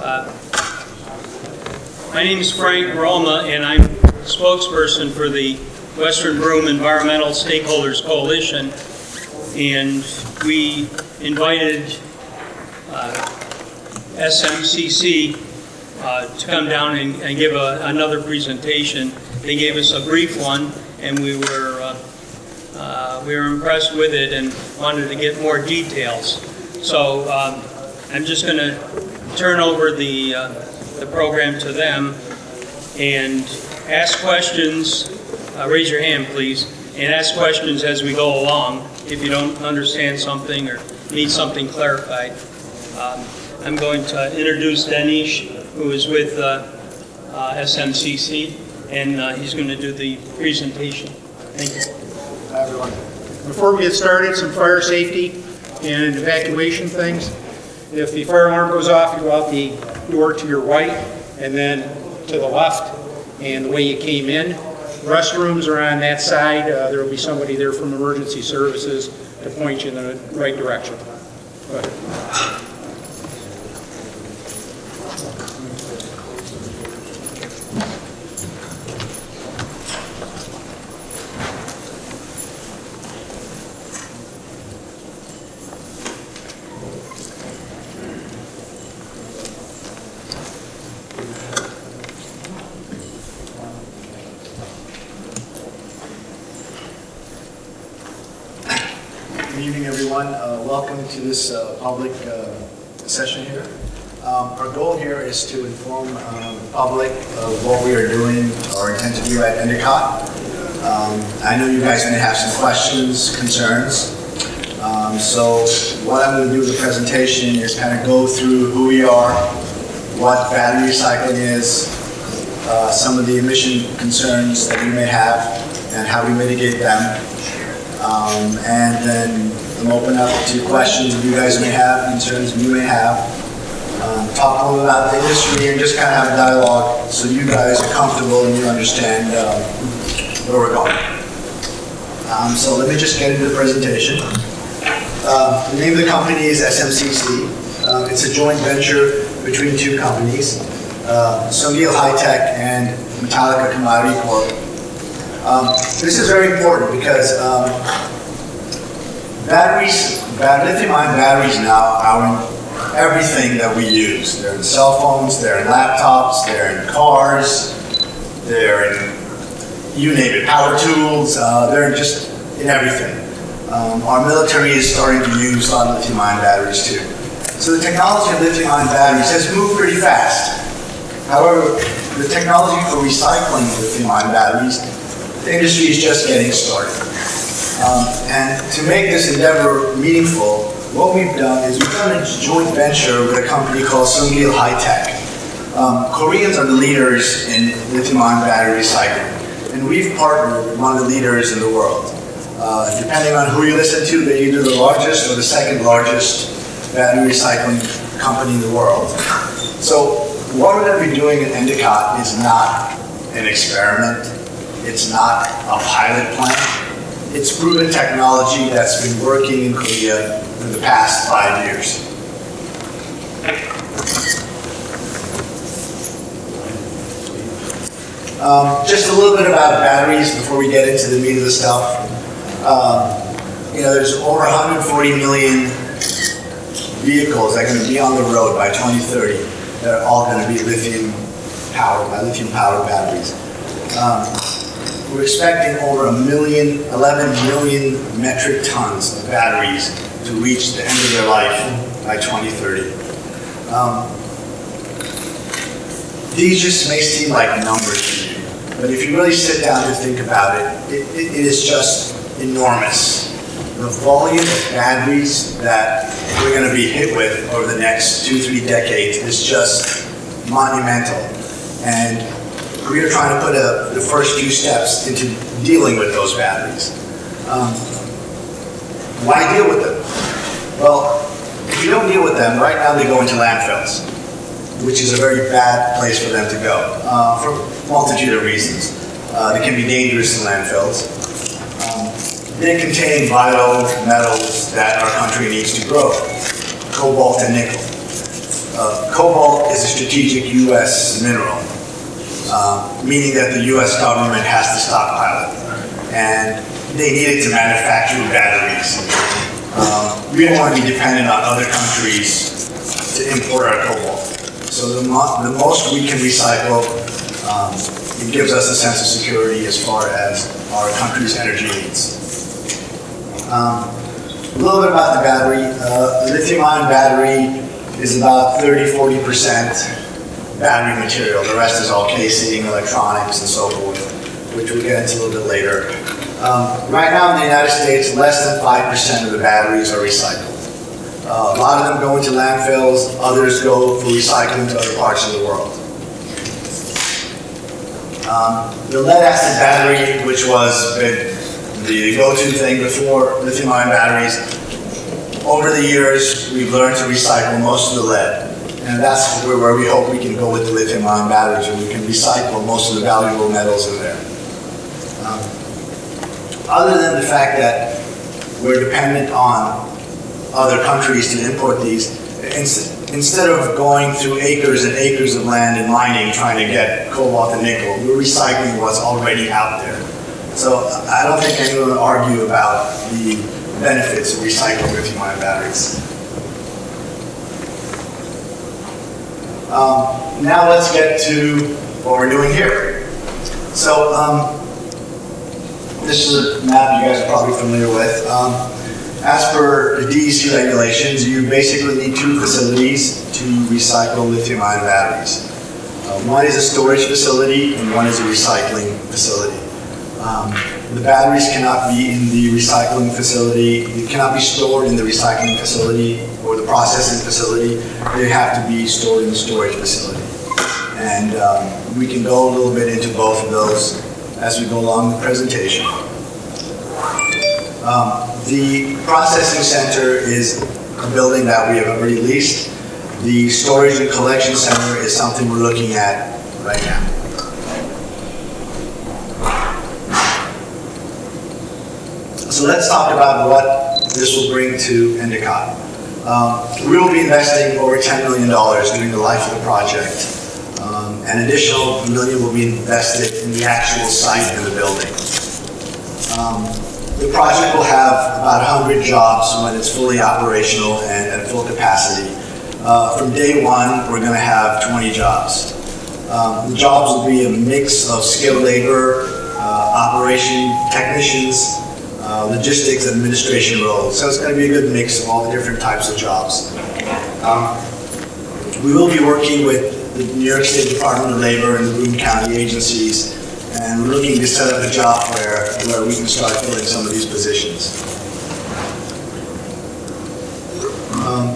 My name is Frank Roma, and I'm spokesperson for the Western Broome Environmental Stakeholders Coalition. And we invited SMCC to come down and give another presentation. They gave us a brief one, and we were impressed with it and wanted to get more details. So I'm just going to turn over the program to them and ask questions. Raise your hand, please, and ask questions as we go along if you don't understand something or need something clarified. I'm going to introduce Danish, who is with SMCC, and he's going to do the presentation. Thank you. Hi, everyone. Before we get started, some fire safety and evacuation things. If the fire alarm goes off, you go out the door to your right and then to the left and the way you came in. Restrooms are on that side. There will be somebody there from emergency services to point you in the right direction. Go ahead. Good evening, everyone. Welcome to this public session here. Our goal here is to inform the public of what we are doing or intend to do at Endicott. I know you guys may have some questions, concerns. So what I'm going to do with the presentation is kind of go through who we are, what battery recycling is, some of the emission concerns that we may have, and how we mitigate them. And then I'm open up to questions you guys may have, concerns you may have. Talk a little about the industry and just kind of have a dialogue so you guys are comfortable and you understand where we're going. So let me just get into the presentation. The name of the company is SMCC. It's a joint venture between two companies, Sungeel and Metallica Commodity Corp. This is very important because lithium-ion batteries now are in everything that we use. They're in cell phones, they're in laptops, they're in cars, they're in, you name it, power tools, they're just in everything. Our military is starting to use a lot of lithium-ion batteries too. So the technology of lithium-ion batteries has moved pretty fast. However, the technology for recycling lithium-ion batteries, the industry is just getting started. And to make this endeavor meaningful, what we've done is we've done a joint venture with a company called Sungeel. Koreans are the leaders in lithium-ion battery recycling, and we've partnered with one of the leaders in the world. Depending on who you listen to, they're either the largest or the second largest battery recycling company in the world. So what we're going to be doing in Endicott is not an experiment. It's not a pilot plant. It's proven technology that's been working in Korea for the past 5 years. Just a little bit about batteries before we get into the meat of the stuff. There's over 140 million vehicles that are going to be on the road by 2030 that are all going to be lithium-powered batteries. We're expecting over 11 million metric tons of batteries to reach the end of their life by 2030. These just may seem like numbers to you, but if you really sit down and think about it, it is just enormous. The volume of batteries that we're going to be hit with over the next 2-3 decades is just monumental. And we are trying to put the first few steps into dealing with those batteries. Why deal with them? Well, if you don't deal with them, right now they go into landfills, which is a very bad place for them to go, for a multitude of reasons. They can be dangerous in landfills. They contain vital metals that our country needs to grow, cobalt and nickel. Cobalt is a strategic U.S. mineral, meaning that the U.S. government has to stockpile it, and they need it to manufacture batteries. We don't want to be dependent on other countries to import our cobalt. So the most we can recycle, it gives us a sense of security as far as our country's energy needs. A little bit about the battery. The lithium-ion battery is about 30–40% battery material. The rest is all casing, electronics, and so forth, which we'll get into a little bit later. Right now in the United States, less than 5% of the batteries are recycled. A lot of them go into landfills, others go for recycling to other parts of the world. The lead-acid battery, which was the go-to thing before lithium-ion batteries, over the years, we've learned to recycle most of the lead. And that's where we hope we can go with the lithium-ion batteries, where we can recycle most of the valuable metals in there. Other than the fact that we're dependent on other countries to import these, instead of going through acres and acres of land and mining trying to get cobalt and nickel, we're recycling what's already out there. So I don't think anyone would argue about the benefits of recycling lithium-ion batteries. Now let's get to what we're doing here. So this is a map you guys are probably familiar with. As per the DEC regulations, you basically need two facilities to recycle lithium-ion batteries. One is a storage facility and one is a recycling facility. The batteries cannot be in the recycling facility, they cannot be stored in the recycling facility or the processing facility. They have to be stored in the storage facility. And we can go a little bit into both of those as we go along the presentation. The processing center is a building that we have already leased. The storage and collection center is something we're looking at right now. So let's talk about what this will bring to Endicott. We will be investing over $10 million during the life of the project. An additional $1 million will be invested in the actual site of the building. The project will have about 100 jobs when it's fully operational and at full capacity. From day one, we're going to have 20 jobs. The jobs will be a mix of skilled labor, operation technicians, logistics, and administration roles. So it's going to be a good mix of all the different types of jobs. We will be working with the New York State Department of Labor and the Boone County agencies, and we're looking to set up a job fair where we can start filling some of these positions.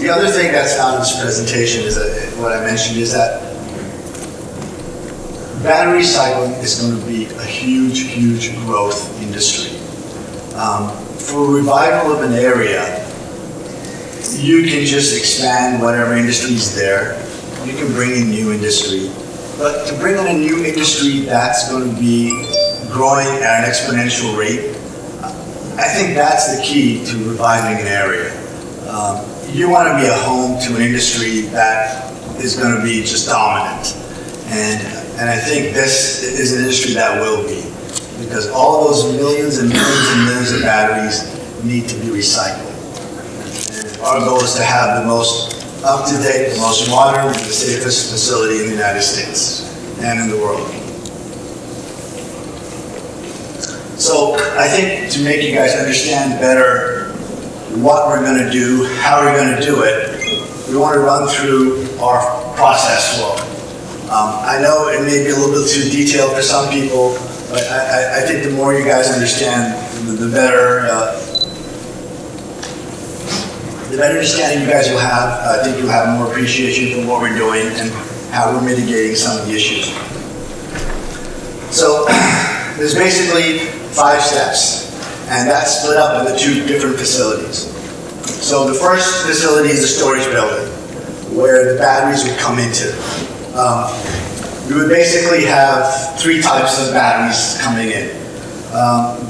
The other thing that's not in this presentation is that what I mentioned is that battery recycling is going to be a huge, huge growth industry. For revival of an area, you can just expand whatever industry is there. You can bring in new industry. But to bring in a new industry that's going to be growing at an exponential rate, I think that's the key to reviving an area. You want to be a home to an industry that is going to be just dominant. And I think this is an industry that will be. Because all those millions and millions and millions of batteries need to be recycled. And our goal is to have the most up-to-date, the most modern, and the safest facility in the United States and in the world. So I think to make you guys understand better what we're going to do, how we're going to do it, we want to run through our process flow. I know it may be a little bit too detailed for some people, but I think the more you guys understand, the better understanding you guys will have. I think you'll have more appreciation for what we're doing and how we're mitigating some of the issues. So there's basically 5 steps, and that's split up into 2 different facilities. So the first facility is a storage building where the batteries would come into. We would basically have 3 types of batteries coming in.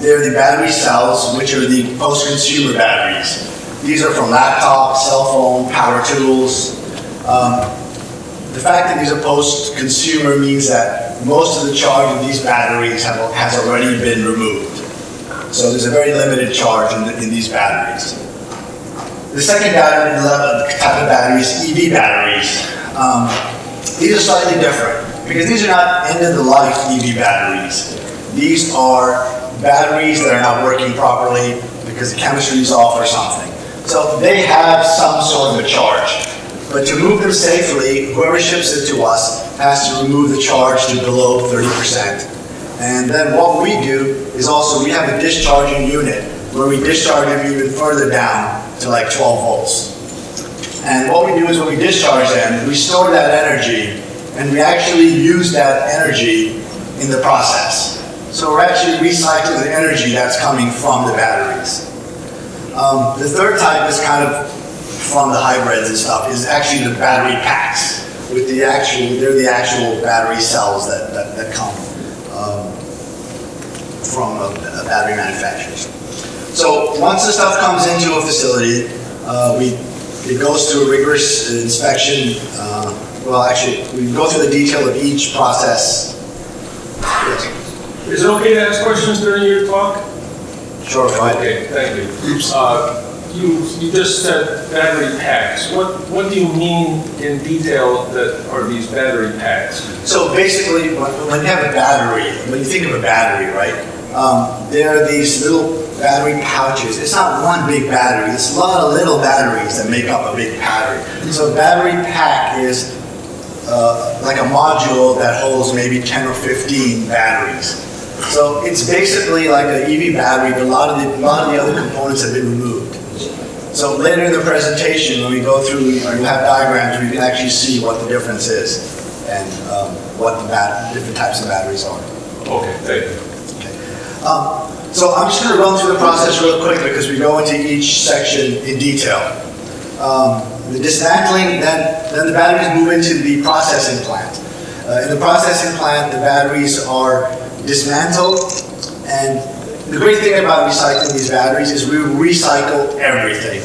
They're the battery cells, which are the post-consumer batteries. These are from laptops, cell phone, power tools. the fact that these are post-consumer means that most of the charge of these batteries has already been removed. So there's a very limited charge in these batteries. The second type of batteries, EV batteries. These are slightly different because these are not end-of-the-life EV batteries. These are batteries that are not working properly because the chemistry is off or something. So they have some sort of a charge. But to move them safely, whoever ships it to us has to remove the charge to below 30%. And then what we do is also we have a discharging unit where we discharge them even further down to like 12 volts. And what we do is when we discharge them, we store that energy and we actually use that energy in the process. So we're actually recycling the energy that's coming from the batteries. The third type is kind of from the hybrids and stuff, is actually the battery packs. With they're the actual battery cells that come from battery manufacturers. So once the stuff comes into a facility, it goes through a rigorous inspection. Well, actually, we go through the detail of each process. Yes. Is it okay to ask questions during your talk? Sure, go ahead. Okay, thank you. You just said battery packs. What do you mean in detail that are these battery packs? So basically, when you have a battery, when you think of a battery, right, there are these little battery pouches. It's not one big battery. It's a lot of little batteries that make up a big battery. So a battery pack is like a module that holds maybe 10 or 15 batteries. So it's basically like an EV battery, but a lot of the other components have been removed. So later in the presentation, when we go through, you have diagrams where you can actually see what the difference is and what the different types of batteries are. Okay, thank you. Okay. So I'm just going to run through the process real quick because we go into each section in detail. The dismantling, then the batteries move into the processing plant. In the processing plant, the batteries are dismantled, and the great thing about recycling these batteries is we recycle everything,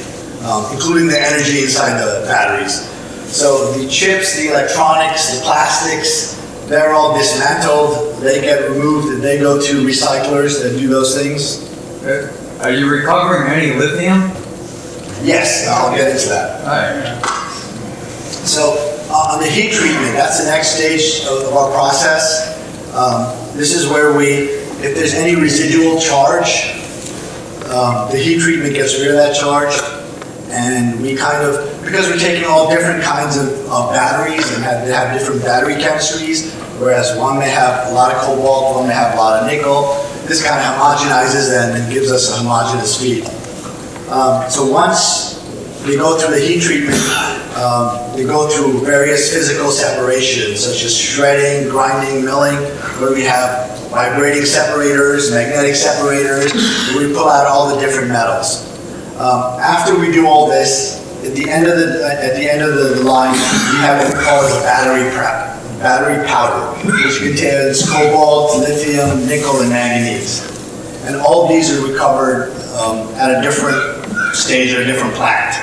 including the energy inside the batteries. So the chips, the electronics, the plastics, they're all dismantled, they get removed, and they go to recyclers that do those things. Are you recovering any lithium? Yes, I'll get into that. All right. So on the heat treatment, that's the next stage of our process. This is where if there's any residual charge, the heat treatment gets rid of that charge, and we because we're taking all different kinds of batteries and they have different battery chemistries, whereas one may have a lot of cobalt, one may have a lot of nickel, this kind of homogenizes them and gives us a homogeneous feed. So once we go through the heat treatment, we go through various physical separations, such as shredding, grinding, milling, where we have vibrating separators, magnetic separators, where we pull out all the different metals. After we do all this, at the end of the line, we have what we call as a battery powder, which contains cobalt, lithium, nickel, and manganese. And all of these are recovered at a different stage or a different plant.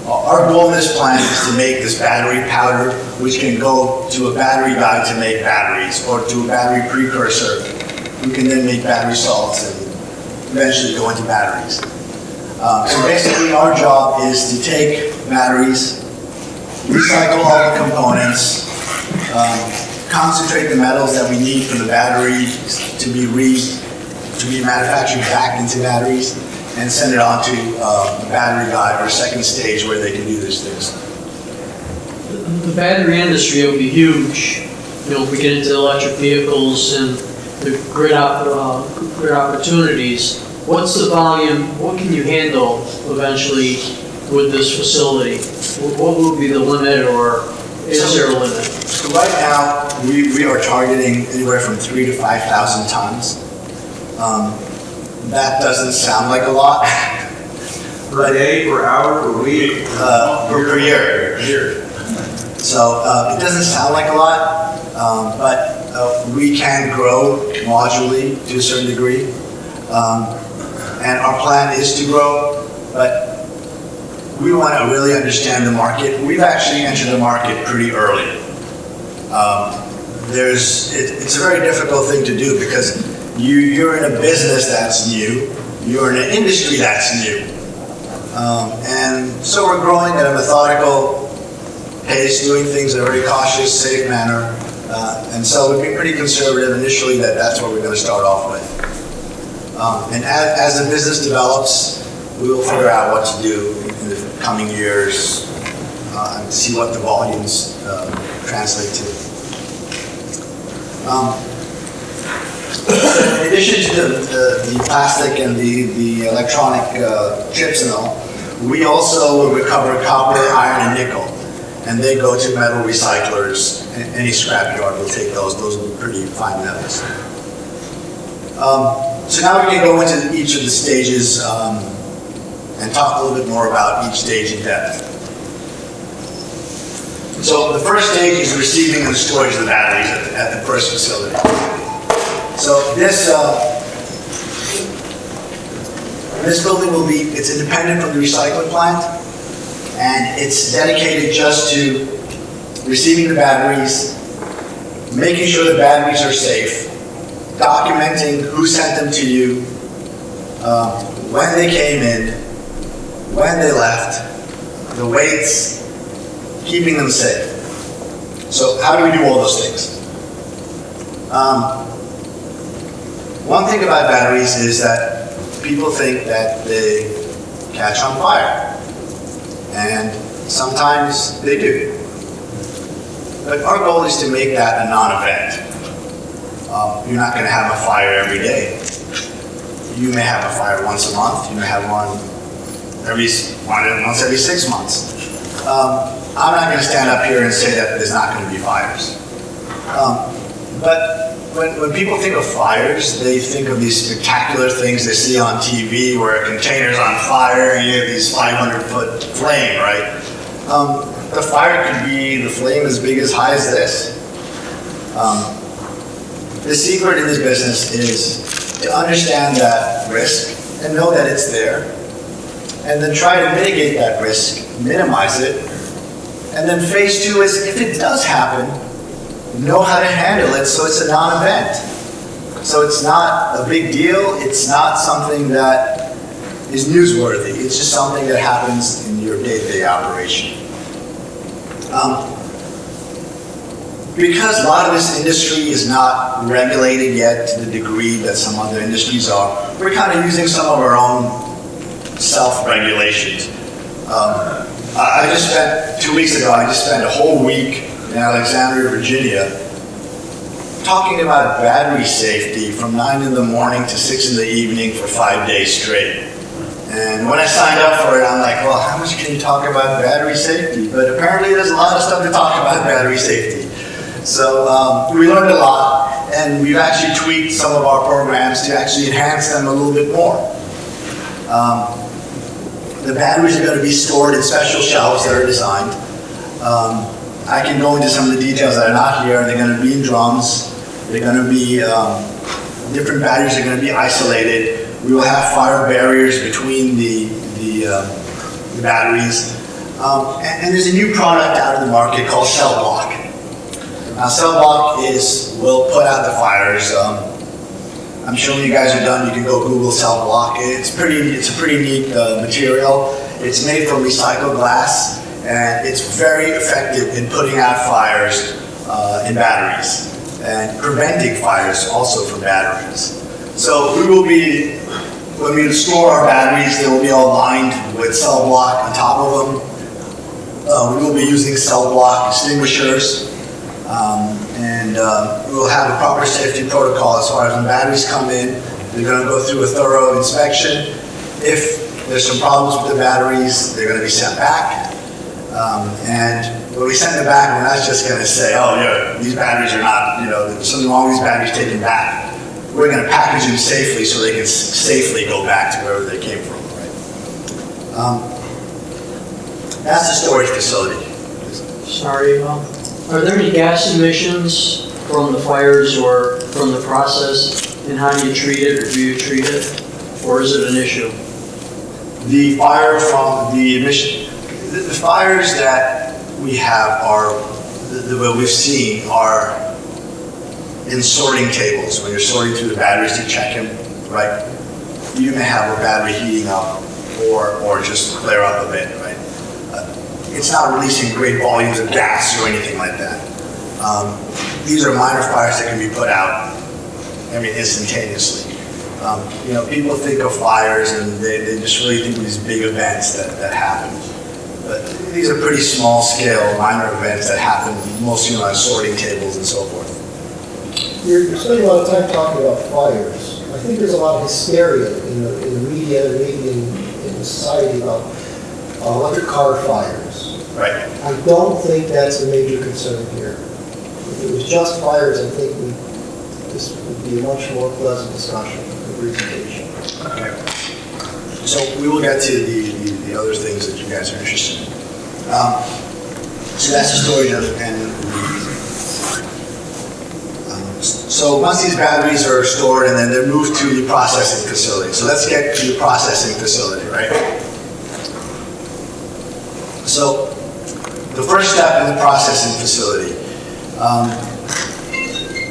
Our goal in this plant is to make this battery powder, which can go to a battery guy to make batteries, or to a battery precursor, who can then make battery salts and eventually go into batteries. So basically our job is to take batteries, recycle all the components, concentrate the metals that we need for the batteries to be manufactured back into batteries, and send it on to the battery guy or second stage where they can do these things. The battery industry will be huge. You know, if we get into electric vehicles and the grid opportunities, what's the volume, what can you handle eventually with this facility? What would be the limit, or is there a limit? So right now, we are targeting anywhere from 3,000 to 5,000 tons. That doesn't sound like a lot. Per day, per hour, per week? Per year. So it doesn't sound like a lot, but we can grow modularly to a certain degree. And our plan is to grow, but we want to really understand the market. We've actually entered the market pretty early. It's a very difficult thing to do because you're in a business that's new, you're in an industry that's new. And so we're growing at a methodical pace, doing things in a very cautious, safe manner. And so we've been pretty conservative initially that's what we're going to start off with. And as the business develops, we will figure out what to do in the coming years and see what the volumes translate to. In addition to the plastic and the electronic chips and all, we also recover copper, iron, and nickel. And they go to metal recyclers. Any scrapyard will take those. Those are pretty fine metals. So now we can go into each of the stages and talk a little bit more about each stage in depth. So the first stage is receiving and storage of the batteries at the first facility. So this building it's independent from the recycling plant, and it's dedicated just to receiving the batteries, making sure the batteries are safe, documenting who sent them to you, when they came in, when they left, the weights, keeping them safe. So how do we do all those things? One thing about batteries is that people think that they catch on fire. And sometimes they do. But our goal is to make that a non-event. You're not going to have a fire every day. You may have a fire once a month. You may have one once every 6 months. I'm not going to stand up here and say that there's not going to be fires. But when people think of fires, they think of these spectacular things they see on TV where a container's on fire and you have these 500-foot flame, right? The fire could be the flame as big as high as this. The secret in this business is to understand that risk and know that it's there, and then try to mitigate that risk, minimize it, and then phase two is if it does happen, know how to handle it so it's a non-event. So it's not a big deal, it's not something that is newsworthy, it's just something that happens in your day-to-day operation. Because a lot of this industry is not regulated yet to the degree that some other industries are, we're kind of using some of our own self-regulations. I just spent, 2 weeks ago, I spent a whole week in Alexandria, Virginia, talking about battery safety from 9 in the morning to 6 in the evening for 5 days straight. And when I signed up for it, I'm like, well, how much can you talk about battery safety? But apparently there's a lot of stuff to talk about battery safety. So we learned a lot, and we've actually tweaked some of our programs to actually enhance them a little bit more. The batteries are going to be stored in special shelves that are designed. I can go into some of the details that are not here. They're going to be in drums. They're going to be, different batteries are going to be isolated. We will have fire barriers between the batteries. And there's a new product out in the market called Cell Block. Now, Cell Block will put out the fires. I'm sure when you guys are done, you can go Google Cell Block. It's a pretty neat material. It's made from recycled glass, and it's very effective in putting out fires in batteries and preventing fires also from batteries. So we will be, when we store our batteries, they will be all lined with Cell Block on top of them. We will be using Cell Block extinguishers. And we will have a proper safety protocol as far as when batteries come in. They're going to go through a thorough inspection. If there's some problems with the batteries, they're going to be sent back. And when we send them back, we're not just going to say, oh, yeah, these batteries are not, there's something wrong with these batteries, take them back. We're going to package them safely so they can safely go back to wherever they came from. Right? That's the storage facility. Sorry, are there any gas emissions from the fires or from the process, and how do you treat it, or do you treat it, or is it an issue? The fire from the emission, the fires that we have are what we've seen are in sorting tables. When you're sorting through the batteries to check them, right? You may have a battery heating up or just flare up a bit, right? It's not releasing great volumes of gas or anything like that. These are minor fires that can be put out, instantaneously. People think of fires and they just really think of these big events that happen. But these are pretty small scale, minor events that happen mostly on sorting tables and so forth. You're spending a lot of time talking about fires. I think there's a lot of hysteria in the media and maybe in society about electric car fires. Right. I don't think that's a major concern here. If it was just fires, I think this would be a much more pleasant discussion and presentation. Okay. So we will get to the other things that you guys are interested in. So that's the story of So once these batteries are stored and then they're moved to the processing facility. So let's get to the processing facility, right? So the first step in the processing facility,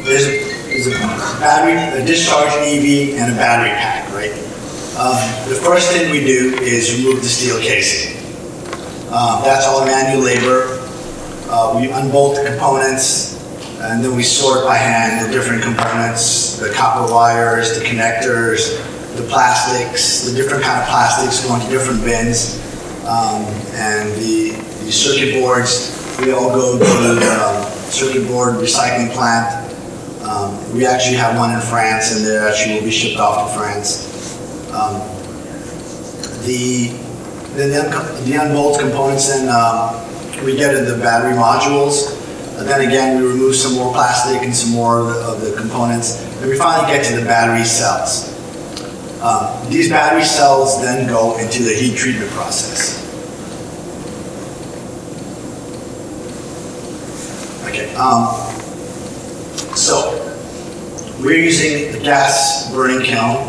there's a discharge EV and a battery pack, right? The first thing we do is remove the steel casing. That's all manual labor. We unbolt the components, and then we sort by hand the different components, the copper wires, the connectors, the plastics, the different kind of plastics go into different bins, and the circuit boards, we all go to the circuit board recycling plant. We actually have one in France, and they actually will be shipped off to France. The unbolt components, then we get in the battery modules. Then again, we remove some more plastic and some more of the components. And we finally get to the battery cells. These battery cells then go into the heat treatment process. Okay, so we're using the gas burning kiln.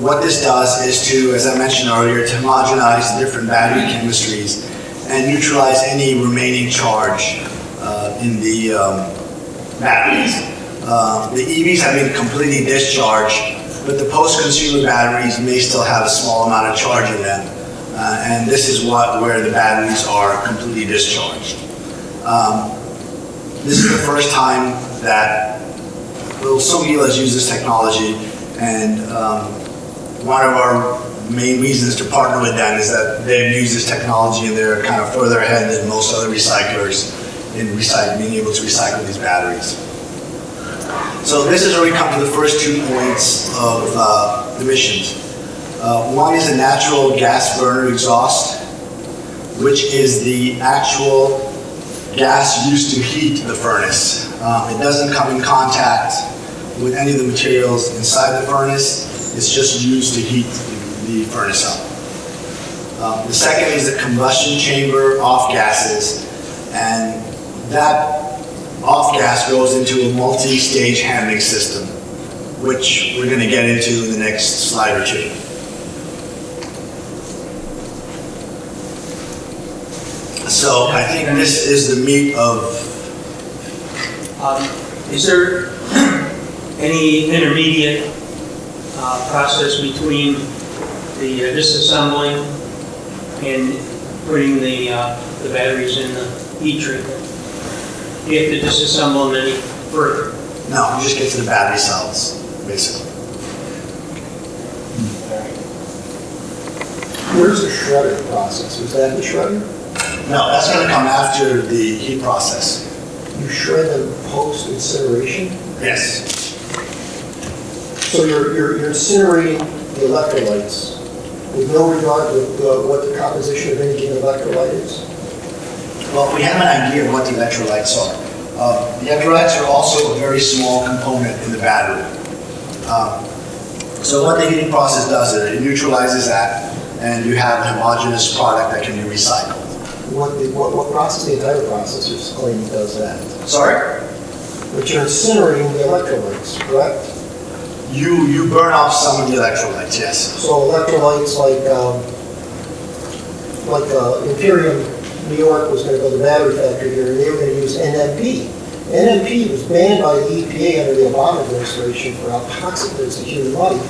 What this does is to, as I mentioned earlier, to homogenize the different battery chemistries and neutralize any remaining charge in the batteries. The EVs have been completely discharged, but the post-consumer batteries may still have a small amount of charge in them, and this is where the batteries are completely discharged. This is the first time that Sungeel has used this technology, and one of our main reasons to partner with them is that they've used this technology and they're kind of further ahead than most other recyclers in being able to recycle these batteries. So this is where we come to the first 2 points of emissions. One is a natural gas burner exhaust, which is the actual gas used to heat the furnace. It doesn't come in contact with any of the materials inside the furnace. It's just used to heat the furnace up. The second is the combustion chamber off gases, and that off gas goes into a multi-stage handling system, which we're going to get into in the next slide or two. So I think this is the meat of... Is there any intermediate process between the disassembling and putting the batteries in the heat treatment? Do you have to disassemble them any further? No, you just get to the battery cells, basically. Where's the shredder process? Is that the shredder? No, that's going to come after the heat process. You shred them post-incineration? Yes. So you're incinerating the electrolytes with no regard to what the composition of any given electrolyte is? Well, we have an idea of what the electrolytes are. The electrolytes are also a very small component in the battery. So what the heating process does is it neutralizes that, and you have a homogeneous product that can be recycled. What process, the entire process, you're claiming does that? Sorry? But you're incinerating the electrolytes, correct? You burn off some of the electrolytes, yes. So electrolytes like Imperium New York was going to build a battery factory here, and they were going to use NMP. NMP was banned by the EPA under the Obama administration for how toxic it is to human life.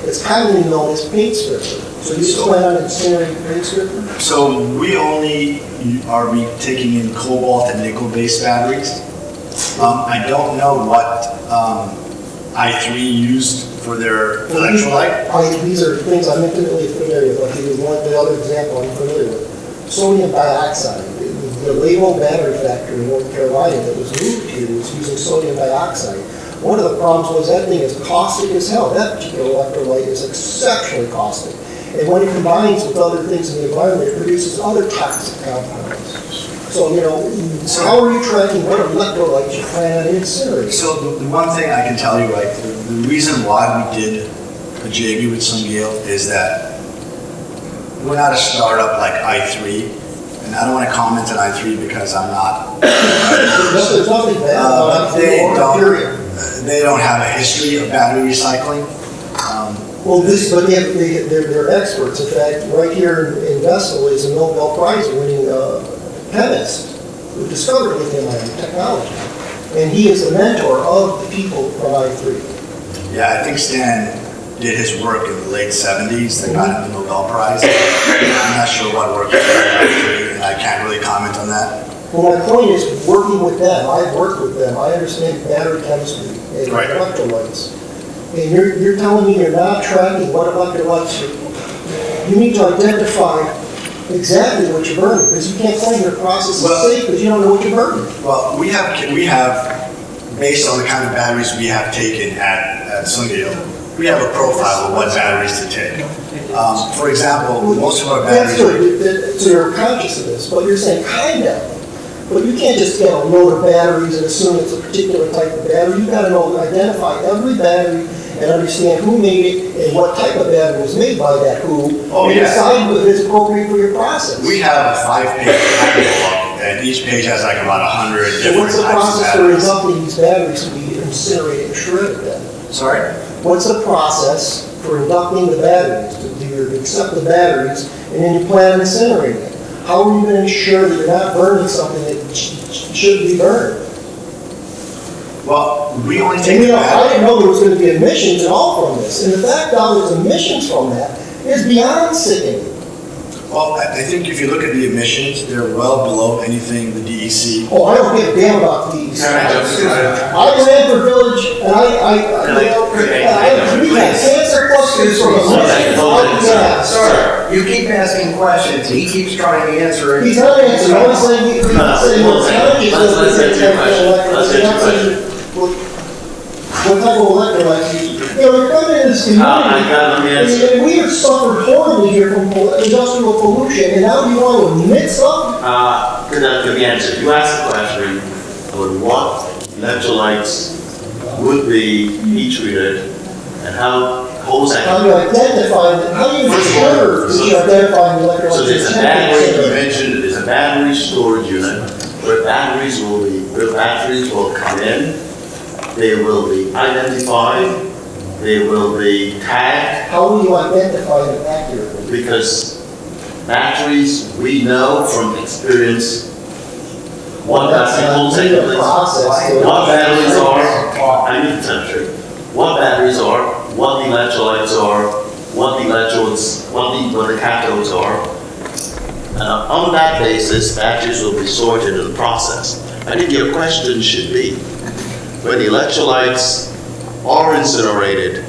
It's commonly known as paint stripper. So you still plan on incinerating paint stripper? So we only are taking in cobalt and nickel-based batteries. I don't know what I3 used for their electrolyte. These are things I'm intimately familiar with. I'll give you the other example I'm familiar with. Sodium dioxide. The Labo battery factory in North Carolina that was moved here was using sodium dioxide. One of the problems was that thing is caustic as hell. That particular electrolyte is exceptionally caustic. And when it combines with other things in the environment, it produces other toxic compounds. So, how are you tracking what electrolytes you plan on incinerating? So the one thing I can tell you, right, the reason why we did a JV with Sungeel is that we're not a startup like I3. And I don't want to comment on I3 because I'm not. There's nothing bad about I3. They don't have a history of battery recycling. But they're experts. In fact, right here in Vestal is a Nobel Prize winning chemist who discovered lithium-ion technology. And he is the mentor of the people from I3. Yeah, I think Stan did his work in the late 70s that got him the Nobel Prize. I'm not sure what work he did, and I can't really comment on that. Well, my point is working with them. I've worked with them. I understand battery chemistry and electrolytes. And you're telling me you're not tracking what electrolytes you need to identify exactly what you're burning, because you can't claim your process is safe because you don't know what you're burning. Well, we have, based on the kind of batteries we have taken at Sungeel, we have a profile of what batteries to take. For example, most of our batteries... That's good, so you're conscious of this, but you're saying kind of. But you can't just get a load of batteries and assume it's a particular type of battery. You've got to identify every battery and understand who made it and what type of battery was made by that who, and decide whether it's appropriate for your process. We have a 5-page manual, and each page has like about 100 different types of batteries. So what's the process for inducting these batteries to be incinerated and shredded then? Sorry? What's the process for inducting the batteries? Do you accept the batteries and then you plan on incinerating it? How are you going to ensure that you're not burning something that shouldn't be burned? Well, we only take the I didn't know there was going to be emissions at all from this. And the fact that there's emissions from that is beyond sickening. Well, I think if you look at the emissions, they're well below anything the DEC. Oh, I don't give a damn about these. I ran for village, and we can answer questions from the Sir, you keep asking questions, he keeps trying to answer it. He's not answering, I was saying he's Let's answer your question. what type of electrolytes you you're coming in this community, and we have suffered horribly here from industrial pollution, and now you want to admit something? Could be answered. You asked the question on what electrolytes would be heat treated and how do you identify them? How do you ensure that you identify the electrolytes? So there's a battery, you mentioned, there's a battery storage unit where batteries will come in, they will be identified, they will be tagged. How will you identify them accurately? Because batteries, we know from experience what batteries are, I need the temperature, what batteries are, what the electrolytes are, what the cathodes are. And on that basis, batteries will be sorted in the process. I think your question should be, when the electrolytes are incinerated,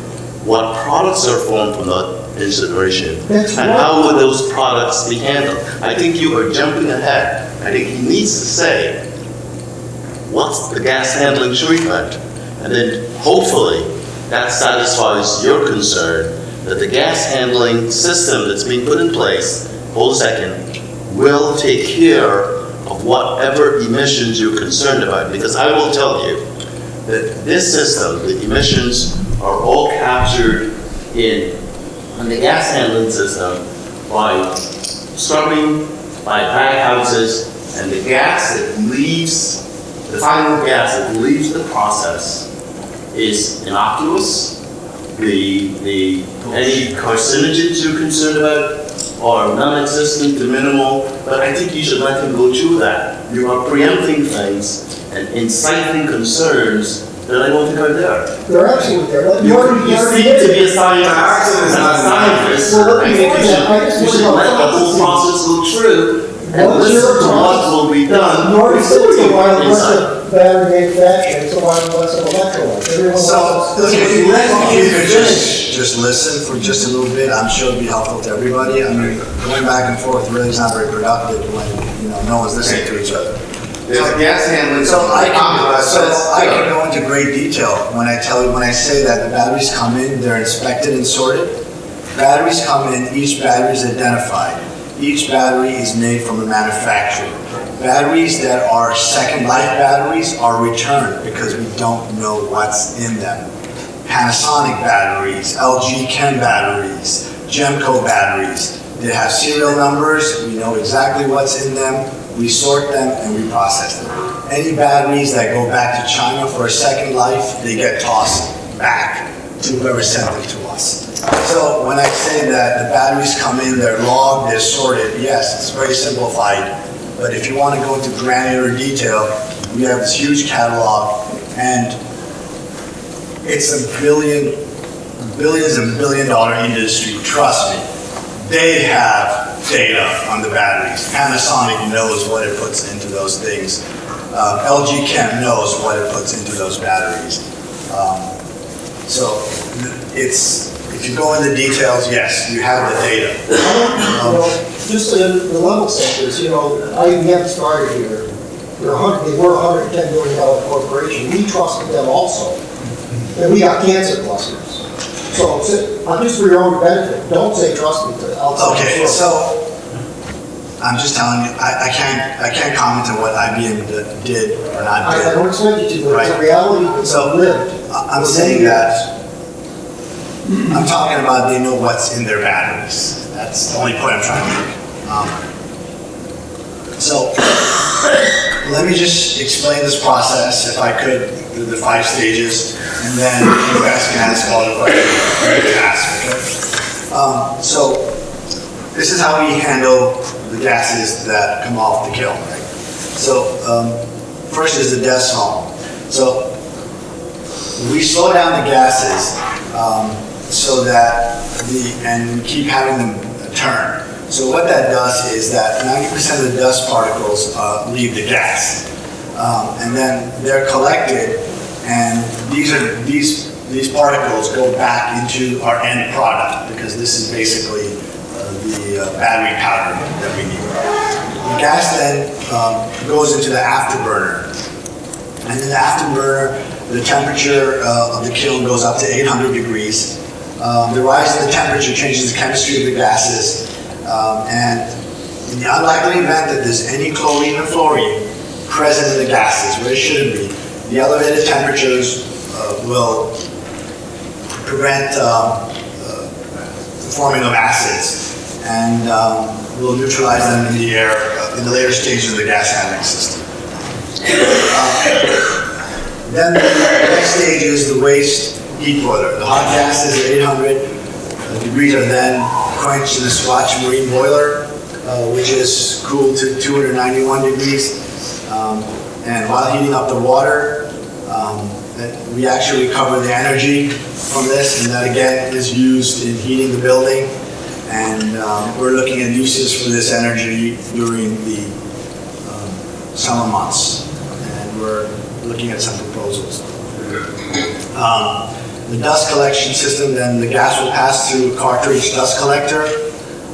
what products are formed from the incineration, and how would those products be handled? I think you are jumping ahead. I think he needs to say, what's the gas handling treatment? And then hopefully that satisfies your concern that the gas handling system that's being put in place, hold a second, will take care of whatever emissions you're concerned about. Because I will tell you that this system, the emissions are all captured in the gas handling system by scrubbing, by baghouses, and the gas that leaves, the final gas that leaves the process is innocuous. Any carcinogens you're concerned about or non-existent to minimal, but I think you should let him go through that. You are preempting things and inciting concerns that I don't think are there. They're absolutely there. You seem to be a scientist, and a scientist. Well, let I me think finish that. I just you should want to let the whole process go through and What's listen your to what will be done. You already said it's a while less inside. of battery manufacturing, it's a while less of electrolyte. Everyone So, wants. if you could just listen for just a little bit, I'm sure it'd be helpful to everybody. I mean, going back and forth really is not very productive when, no one's listening to each other. There's a gas handling. So I can go into great detail when I say that the batteries come in, they're inspected and sorted. Batteries come in, each battery is identified. Each battery is made from a manufacturer. Batteries that are second life batteries are returned because we don't know what's in them. Panasonic batteries, LG Chem batteries, Gemco batteries, they have serial numbers, we know exactly what's in them, we sort them and we process them. Any batteries that go back to China for a second life, they get tossed back to whoever sent them to us. So when I say that the batteries come in, they're logged, they're sorted, yes, it's very simplified. But if you want to go into granular detail, we have this huge catalog, and it's a billions and billion-dollar industry. Trust me, they have data on the batteries. Panasonic knows what it puts into those things. LG Chem knows what it puts into those batteries. So if you go into details, yes, you have the data. Just the level sectors, IBM started here. They were a $110 billion corporation. We trusted them also. And we got cancer clusters. So just for your own benefit, don't say trust me to outside. Okay, so I'm just telling you, I can't comment on what IBM did or not I did. don't expect you to, but it's a Right. reality that's So, lived. I'm saying that, I'm talking about they know what's in their batteries. That's the only point I'm trying to make. So, let me just explain this process, if I could, the 5 stages, and then you guys can ask all the questions you can ask, okay? So, this is how we handle the gases that come off the kiln, right? So, first is the death zone. So, we slow down the gases so that and keep having them turn. So what that does is that 90% of the dust particles leave the gas, and then they're collected, and these particles go back into our end product, because this is basically the battery powder that we need. The gas then goes into the afterburner, and in the afterburner, the temperature of the kiln goes up to 800 degrees. The rise in the temperature changes the chemistry of the gases, and in the unlikely event that there's any chlorine or fluorine present in the gases, where it shouldn't be, the elevated temperatures will prevent the forming of acids, and will neutralize them in the air in the later stages of the gas handling system. Then the next stage is the waste heat boiler. The hot gases at 800 degrees are then quenched in the Scotch marine boiler, which is cooled to 291 degrees. And while heating up the water, we actually recover the energy from this, and that again is used in heating the building. And we're looking at uses for this energy during the summer months, and we're looking at some proposals. The dust collection system, then the gas will pass through a cartridge dust collector,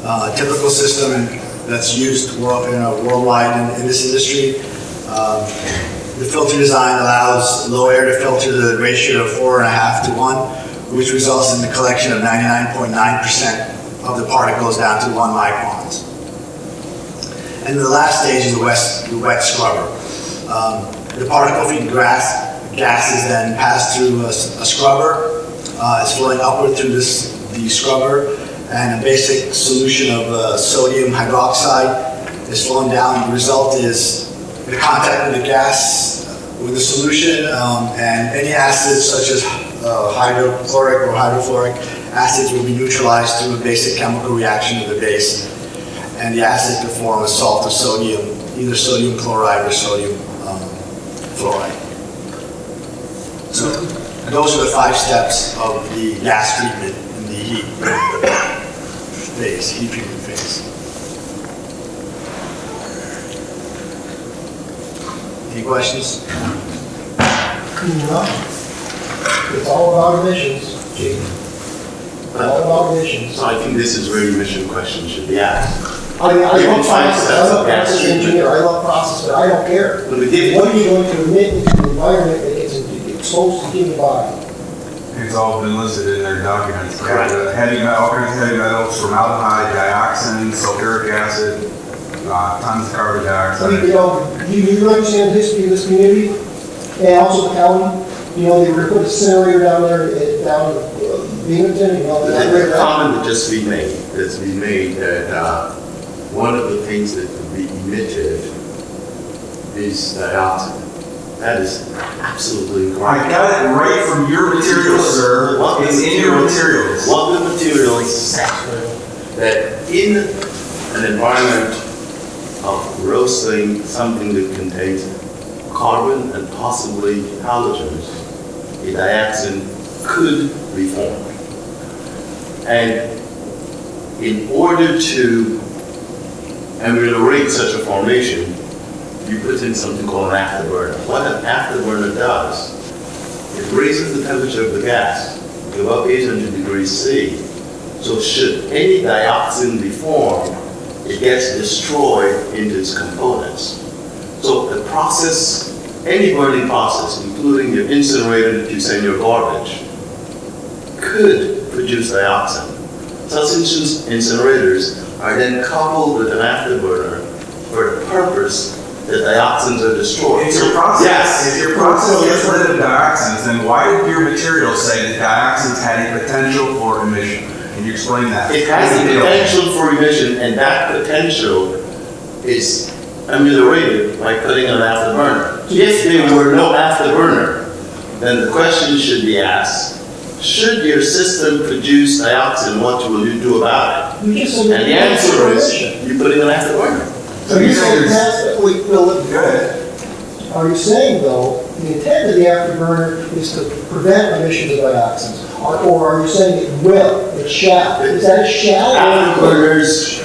a typical system that's used worldwide in this industry. The filter design allows low air to filter the ratio of 4.5 to 1, which results in the collection of 99.9% of the particles down to 1 microns. And the last stage is the wet scrubber. The particle-free gas is then passed through a scrubber. It's flowing upward through the scrubber, and a basic solution of sodium hydroxide is flowing down. The result is the contact with the gas, with the solution, and any acids such as hydrochloric or hydrofluoric acids will be neutralized through a basic chemical reaction of the base and the acid could form a salt or sodium, either sodium chloride or sodium fluoride. So those are the 5 steps of the gas treatment in the heat treatment phase. Any questions? No. It's all about emissions, Chief. All about emissions. So I think this is where emission questions should be asked. I mean, I Given love 5 process, steps I of love gas process treatment. engineer, I love process, but I don't care. But we did- What are you going to emit into the environment that gets exposed to human body? It's all been listed in their documents. Correct. Heavy metal, all kinds of heavy metals, formaldehyde, dioxin, sulfuric acid, tons of carbon I mean, dioxide. you understand the history of this community and also the county? You know, they were going to put an incinerator down there, down in Binghamton, you know. There's a comment that just been made, that's been made that one of the things that could be emitted is dioxin. That is absolutely I incorrect. got it right from your materials, sir. It's in your materials. What the materials say that in an environment of roasting something that contains carbon and possibly halogens, a dioxin could be formed. And in order to ameliorate such a formation, you put in something called an afterburner. What an afterburner does, it raises the temperature of the gas to about 800 degrees C. So should any dioxin be formed, it gets destroyed into its components. So the process, any burning process, including your incinerator that you send your garbage, could produce dioxin. Such incinerators are then coupled with an afterburner for the purpose that dioxins are destroyed. If your process, Yes. if your process gets rid of dioxins, then why did your materials say that dioxins had a potential for emission? Can you explain that? It has the potential for emission, and that potential is ameliorated by putting an afterburner. If there were no afterburner, then the question should be asked, should your system produce dioxin, what will you do about it? You just said. And the answer is, you put in an afterburner. So you're saying that's, wait, Bill, Good. are you saying though, the intent of the afterburner is to prevent emissions of dioxins? Or are you saying it will, it shall? Is that a shall? Afterburners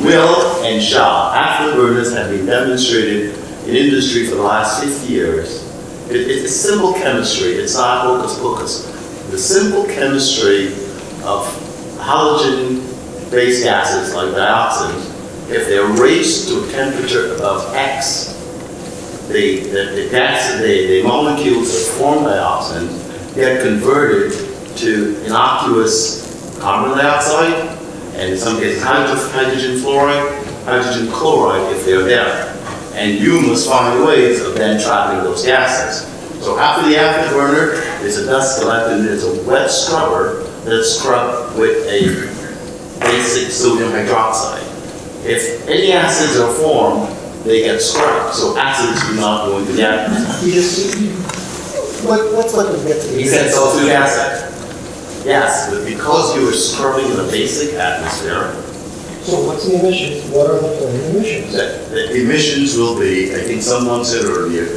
will and shall. Afterburners have been demonstrated in industry for the last 50 years. It's simple chemistry, it's not hocus pocus. The simple chemistry of halogen-based gases like dioxins, if they're raised to a temperature of X, the molecules that form dioxins get converted to innocuous carbon dioxide, and in some cases hydrogen fluoride, hydrogen chloride if they're there. And you must find ways of then trapping those gases. So after the afterburner, there's a dust collector, and there's a wet scrubber that's scrubbed with a basic sodium hydroxide. If any acids are formed, they get scrubbed, so acids do not go into the atmosphere. Let's let them get to the. He said sulfuric acid. Yes, but because you are scrubbing in the basic atmosphere, So what's the emissions? What are the planned emissions? the emissions will be, I think someone said earlier,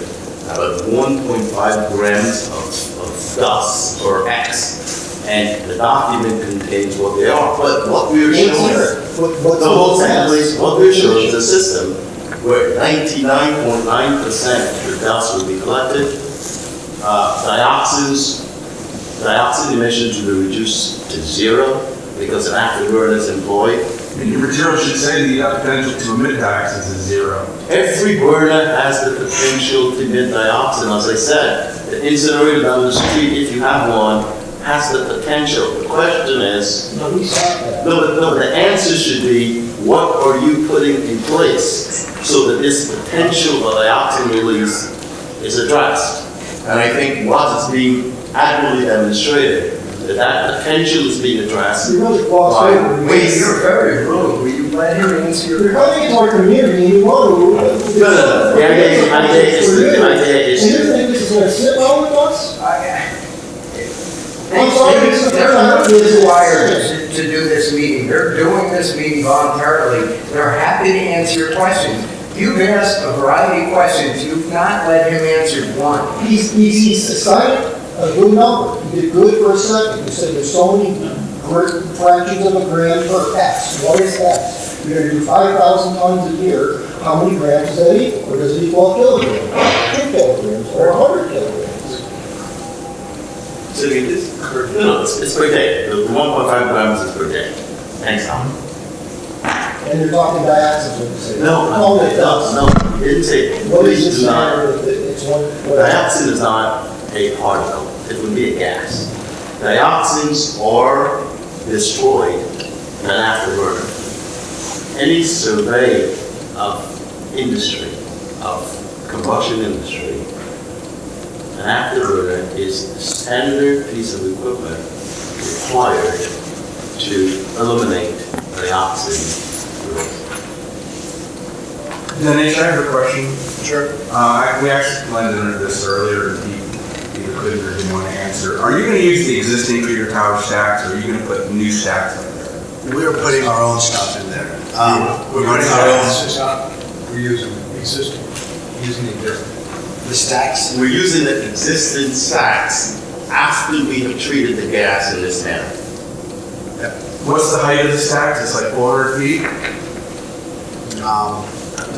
about 1.5 grams of dust per X. And the document contains what they are. But what we're showing, the whole template, what we're showing is a system where 99.9% of the dust will be collected. Dioxin emissions will be reduced to 0 because an afterburner is employed. And your materials should say the potential to emit dioxins is 0. Every burner has the potential to emit dioxin. As I said, the incinerator down the street, if you have one, has the potential. The question is, No, we saw that. no, the answer should be, what are you putting in place so that this potential of dioxin release is addressed? And I think what is being admirably demonstrated, that potential is being addressed. You really glossed by over. waste. You're very rude. Will you let him answer your? You're coming into our community and you want to. No. The idea is And to. you think this is going to sit well with us? I'm sorry, this is They're not required to sit to do this meeting. They're doing this meeting voluntarily. They're happy to answer your questions. You've asked a variety of questions. You've not let him answer one. He's cited a good number. You did good for a second. You said there's so many fractions of a gram per X. What is X? You're going to do 5,000 tons a year. How many grams does that equal? Or does it equal a kilogram? 2 kilograms or 100 kilograms? So no, it's per day. The 1.5 grams is per day. Thanks, Tom. And you're talking dioxins when you say that. No, you didn't say it. What is Please this do not. matter if it's one? Dioxin is not a particle. It would be a gas. Dioxins are destroyed in an afterburner. Any survey of industry, of combustion industry, an afterburner is the standard piece of equipment required to eliminate dioxin. Dinesh, I have a question. Sure. We actually blended into this earlier. He either couldn't or didn't want to answer. Are you going to use the existing feeder tower stacks, or are you going to put new stacks in there? We're putting our own stuff in there. We're putting our own. We're using existing, using it different. The stacks? We're using the existing stacks after we have treated the gas in this manner. What's the height of the stacks? It's like 400 feet?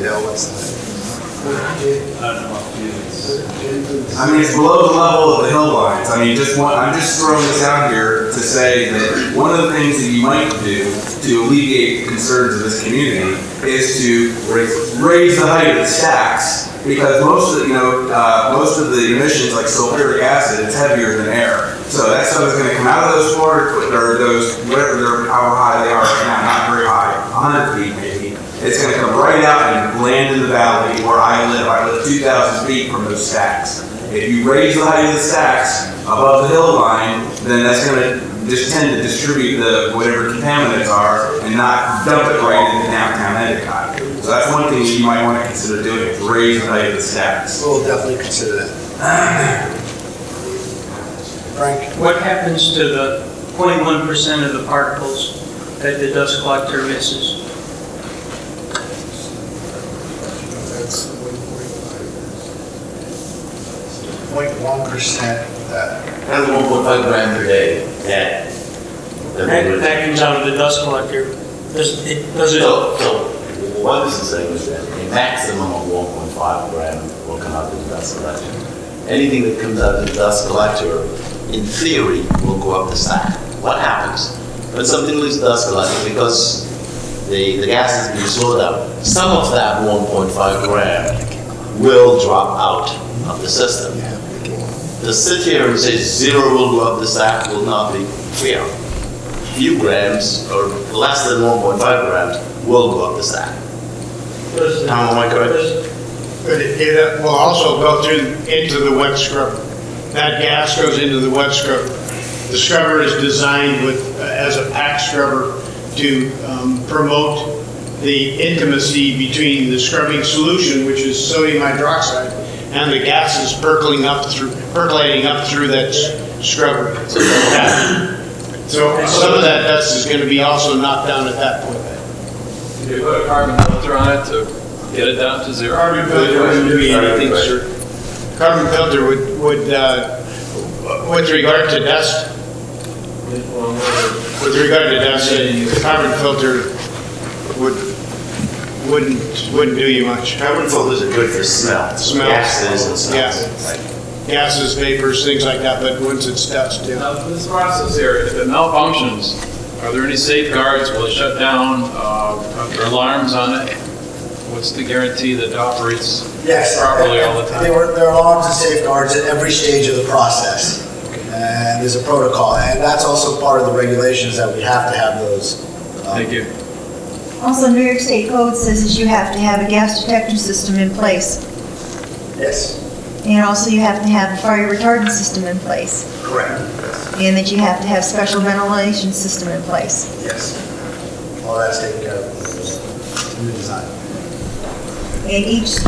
Yeah, what's I mean, it's below the level of the hill lines. I mean, I'm just throwing this out here to say that one of the things that you might do to alleviate the concerns of this community is to raise the height of the stacks, because most of the emissions, like sulfuric acid, it's heavier than air. So that stuff is going to come out of those however high they are right now, not very high, 100 feet maybe. It's going to come right out and land in the valley where I live. I live 2,000 feet from those stacks. If you raise the height of the stacks above the hill line, then that's going to just tend to distribute whatever contaminants are and not dump it right into downtown Endicott. So that's one thing you might want to consider doing, is raise the height of the stacks. We'll definitely consider that. Frank? What happens to the 0.1% of the particles that the dust collector misses? That's 0.1% of that. That's 1.5 grams per day. That comes out of the dust collector. Does it? So what this is saying is that a maximum of 1.5 gram will come out of the dust collector. Anything that comes out of the dust collector, in theory, will go up the stack. What happens when something leaves the dust collector? Because the gas is being slowed down, some of that 1.5 gram will drop out of the system. To sit here and say 0 will go up the stack will not be fair. Few grams or less than 1.5 grams will go up the stack. Am I correct? But it will also go into the wet scrubber. That gas goes into the wet scrubber. The scrubber is designed as a pack scrubber to promote the intimacy between the scrubbing solution, which is sodium hydroxide, and the gases percolating up through that scrubber. So some of that dust is going to be also knocked down at that point. Did you put a carbon filter on it to get it down to 0? Carbon filter wouldn't do anything, sir. Carbon filter would with regard to dust, the carbon filter wouldn't do you much. Carbon filters are good for smell. Gases and smells. Yeah. Gases, vapors, things like that, but once it's dust, yeah. Now, this process here, if it malfunctions, are there any safeguards? Will it shut down? Are there alarms on it? What's the guarantee that it operates properly all the time? There are alarms and safeguards at every stage of the process. And there's a protocol, and that's also part of the regulations that we have to have those. Thank you. Also, New York State Code says that you have to have a gas detection system in place. Yes. And also you have to have a fire retardant system in place. Correct. And that you have to have special ventilation system in place. Yes. All that's taken care of in the design. And each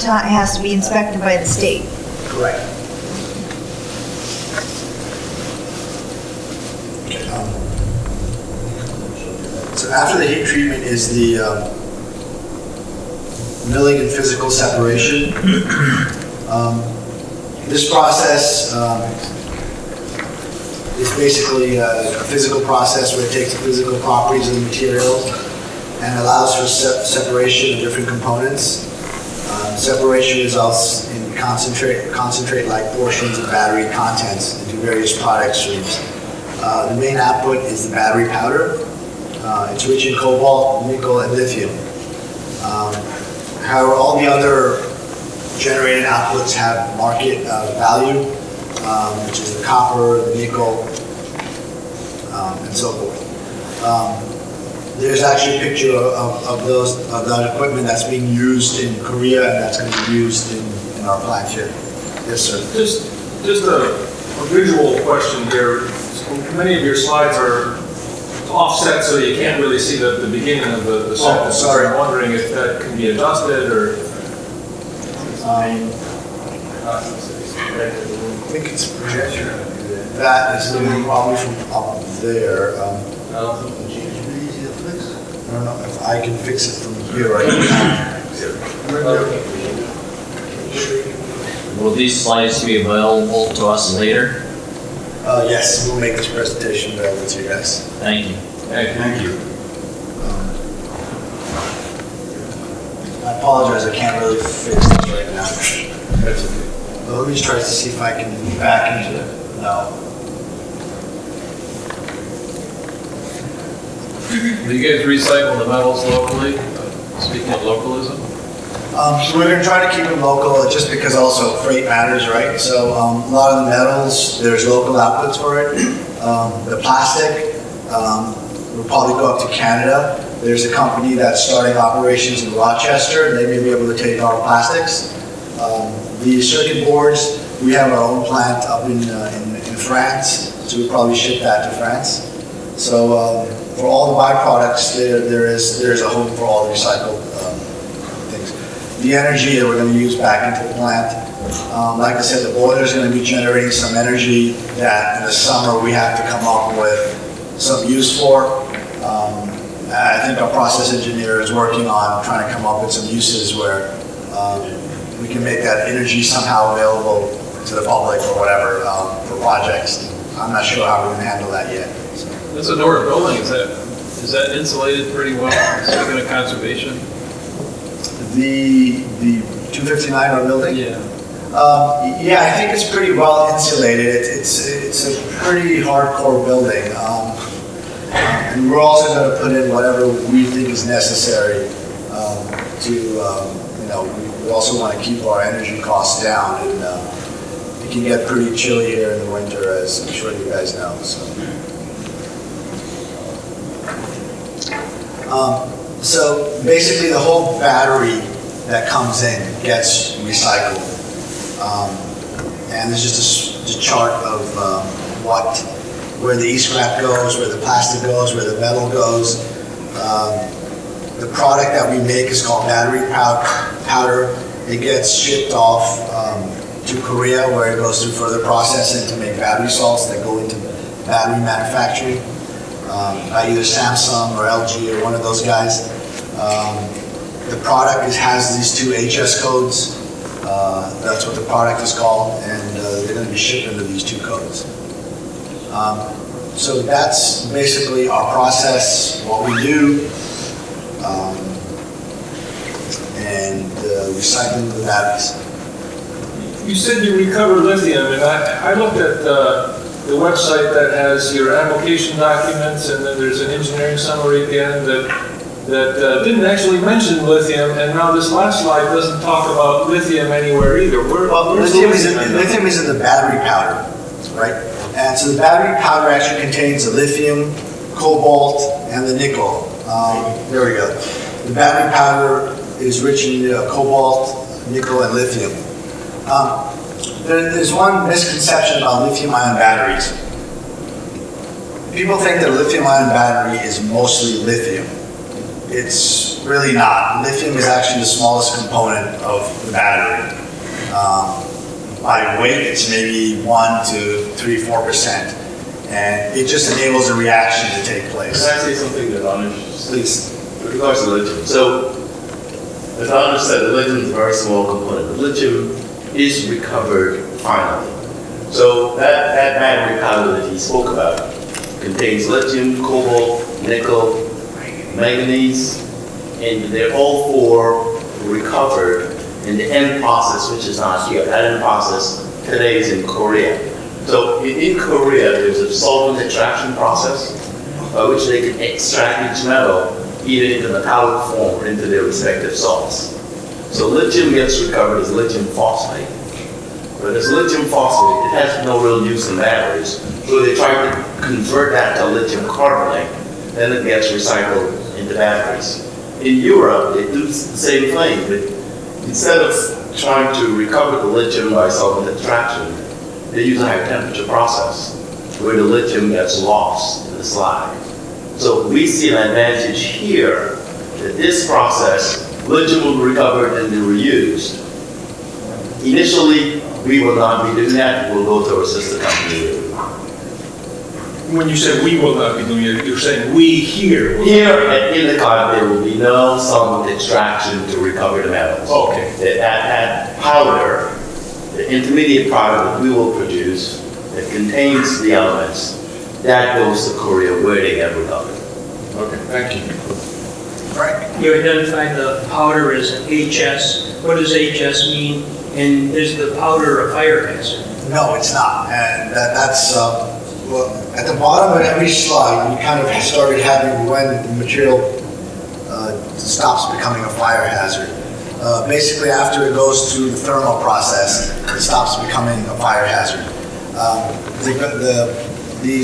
has to be inspected by the state. Correct. after the heat treatment is the milling and physical separation. This process is basically a physical process where it takes the physical properties of the materials and allows for separation of different components. Separation results in concentrate-like portions of battery contents into various product streams. The main output is the battery powder. It's rich in cobalt, nickel, and lithium. However, all the other generated outputs have market value, which is the copper, the nickel, and so forth. There's actually a picture of that equipment that's being used in Korea and that's going to be used in our plant here. Yes, sir. Just a visual question here. Many of your slides are offset so you can't really see the beginning of the sentence. Sorry. I'm wondering if that can be adjusted or... I think it's projection. That is the probably from up there. I don't know if I can fix it from here right now. Will these slides be available to us later? Yes, we'll make this presentation available to you guys. Thank you. Thank you. I apologize, I can't really fix this right now. That's okay. Well, let me try to see if I can back into it. No. Do you guys recycle the metals locally? Speaking of localism? So we're going to try to keep it local just because also freight matters, right? So a lot of the metals, there's local outputs for it. The plastic, we'll probably go up to Canada. There's a company that's starting operations in Rochester. They may be able to take our plastics. The circuit boards, we have our own plant up in France, so we'll probably ship that to France. So for all the byproducts, there's a home for all the recycled things. The energy that we're going to use back into the plant, like I said, the boiler is going to be generating some energy that in the summer we have to come up with some use for. I think our process engineer is working on trying to come up with some uses where we can make that energy somehow available to the public or whatever for projects. I'm not sure how we're going to handle that yet. So. That's a North building. Is that insulated pretty well? Speaking of conservation. The 259 our building. Yeah. Yeah, I think it's pretty well insulated. It's a pretty hardcore building. And we're also going to put in whatever we think is necessary we also want to keep our energy costs down. And it can get pretty chilly here in the winter, as I'm sure you guys know. So basically the whole battery that comes in gets recycled. And there's just a chart of where the e-scrap goes, where the plastic goes, where the metal goes. The product that we make is called battery powder. It gets shipped off to Korea, where it goes through further processing to make battery salts that go into battery manufacturing by either Samsung or LG or one of those guys. The product has these two HS codes. That's what the product is called, and they're going to be shipped under these two codes. So that's basically our process, what we do, and recycling the batteries. You said you recover lithium, and I looked at the website that has your application documents, and then there's an engineering summary at the end that didn't actually mention lithium, and now this last slide doesn't talk about lithium anywhere either. Lithium is in the battery powder, right? And so the battery powder actually contains the lithium, cobalt, and the nickel. There we go. The battery powder is rich in cobalt, nickel, and lithium. There's one misconception about lithium-ion batteries. People think that a lithium-ion battery is mostly lithium. It's really not. Lithium is actually the smallest component of the battery. By weight, it's maybe 1 to 3, 4%. And it just enables a reaction to take place. Can I say something that Anish, please, with regards to lithium? So, as Anish said, the lithium is a very small component. The lithium is recovered finally. So that battery powder that he spoke about contains lithium, cobalt, nickel, manganese, and they're all four recovered in the end process, which is not here. That end process today is in Korea. So in Korea, there's a solvent extraction process by which they can extract each metal either into metallic form or into their respective salts. So lithium gets recovered as lithium phosphate. But as lithium phosphate, it has no real use in batteries. So they try to convert that to lithium carbonate, then it gets recycled into batteries. In Europe, they do the same thing, but instead of trying to recover the lithium by solvent extraction, they use a high temperature process where the lithium gets lost in the slag. So we see an advantage here that this process, lithium will be recovered and be reused. Initially, we will not be doing that. We'll go to our sister company. When you say we will not be doing it, you're saying we here. Here at Endicott, there will be no solvent extraction to recover the metals. Okay. That powder, the intermediate product that we will produce that contains the elements, that goes to Korea where they get recovered. Okay, thank you. Right. You identified the powder as an HS. What does HS mean? And is the powder a fire hazard? No, it's not. And that's, well, at the bottom of every slide, we kind of started having when the material stops becoming a fire hazard. Basically, after it goes through the thermal process, it stops becoming a fire hazard. The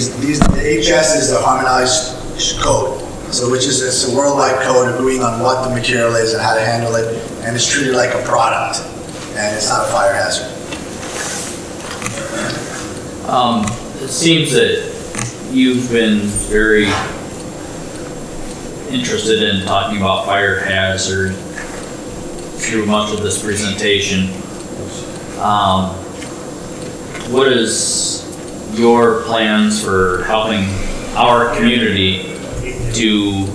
HS is the harmonized code, so it's a worldwide code agreeing on what the material is and how to handle it, and it's treated like a product, and it's not a fire hazard. It seems that you've been very interested in talking about fire hazard through much of this presentation. What is your plans for helping our community to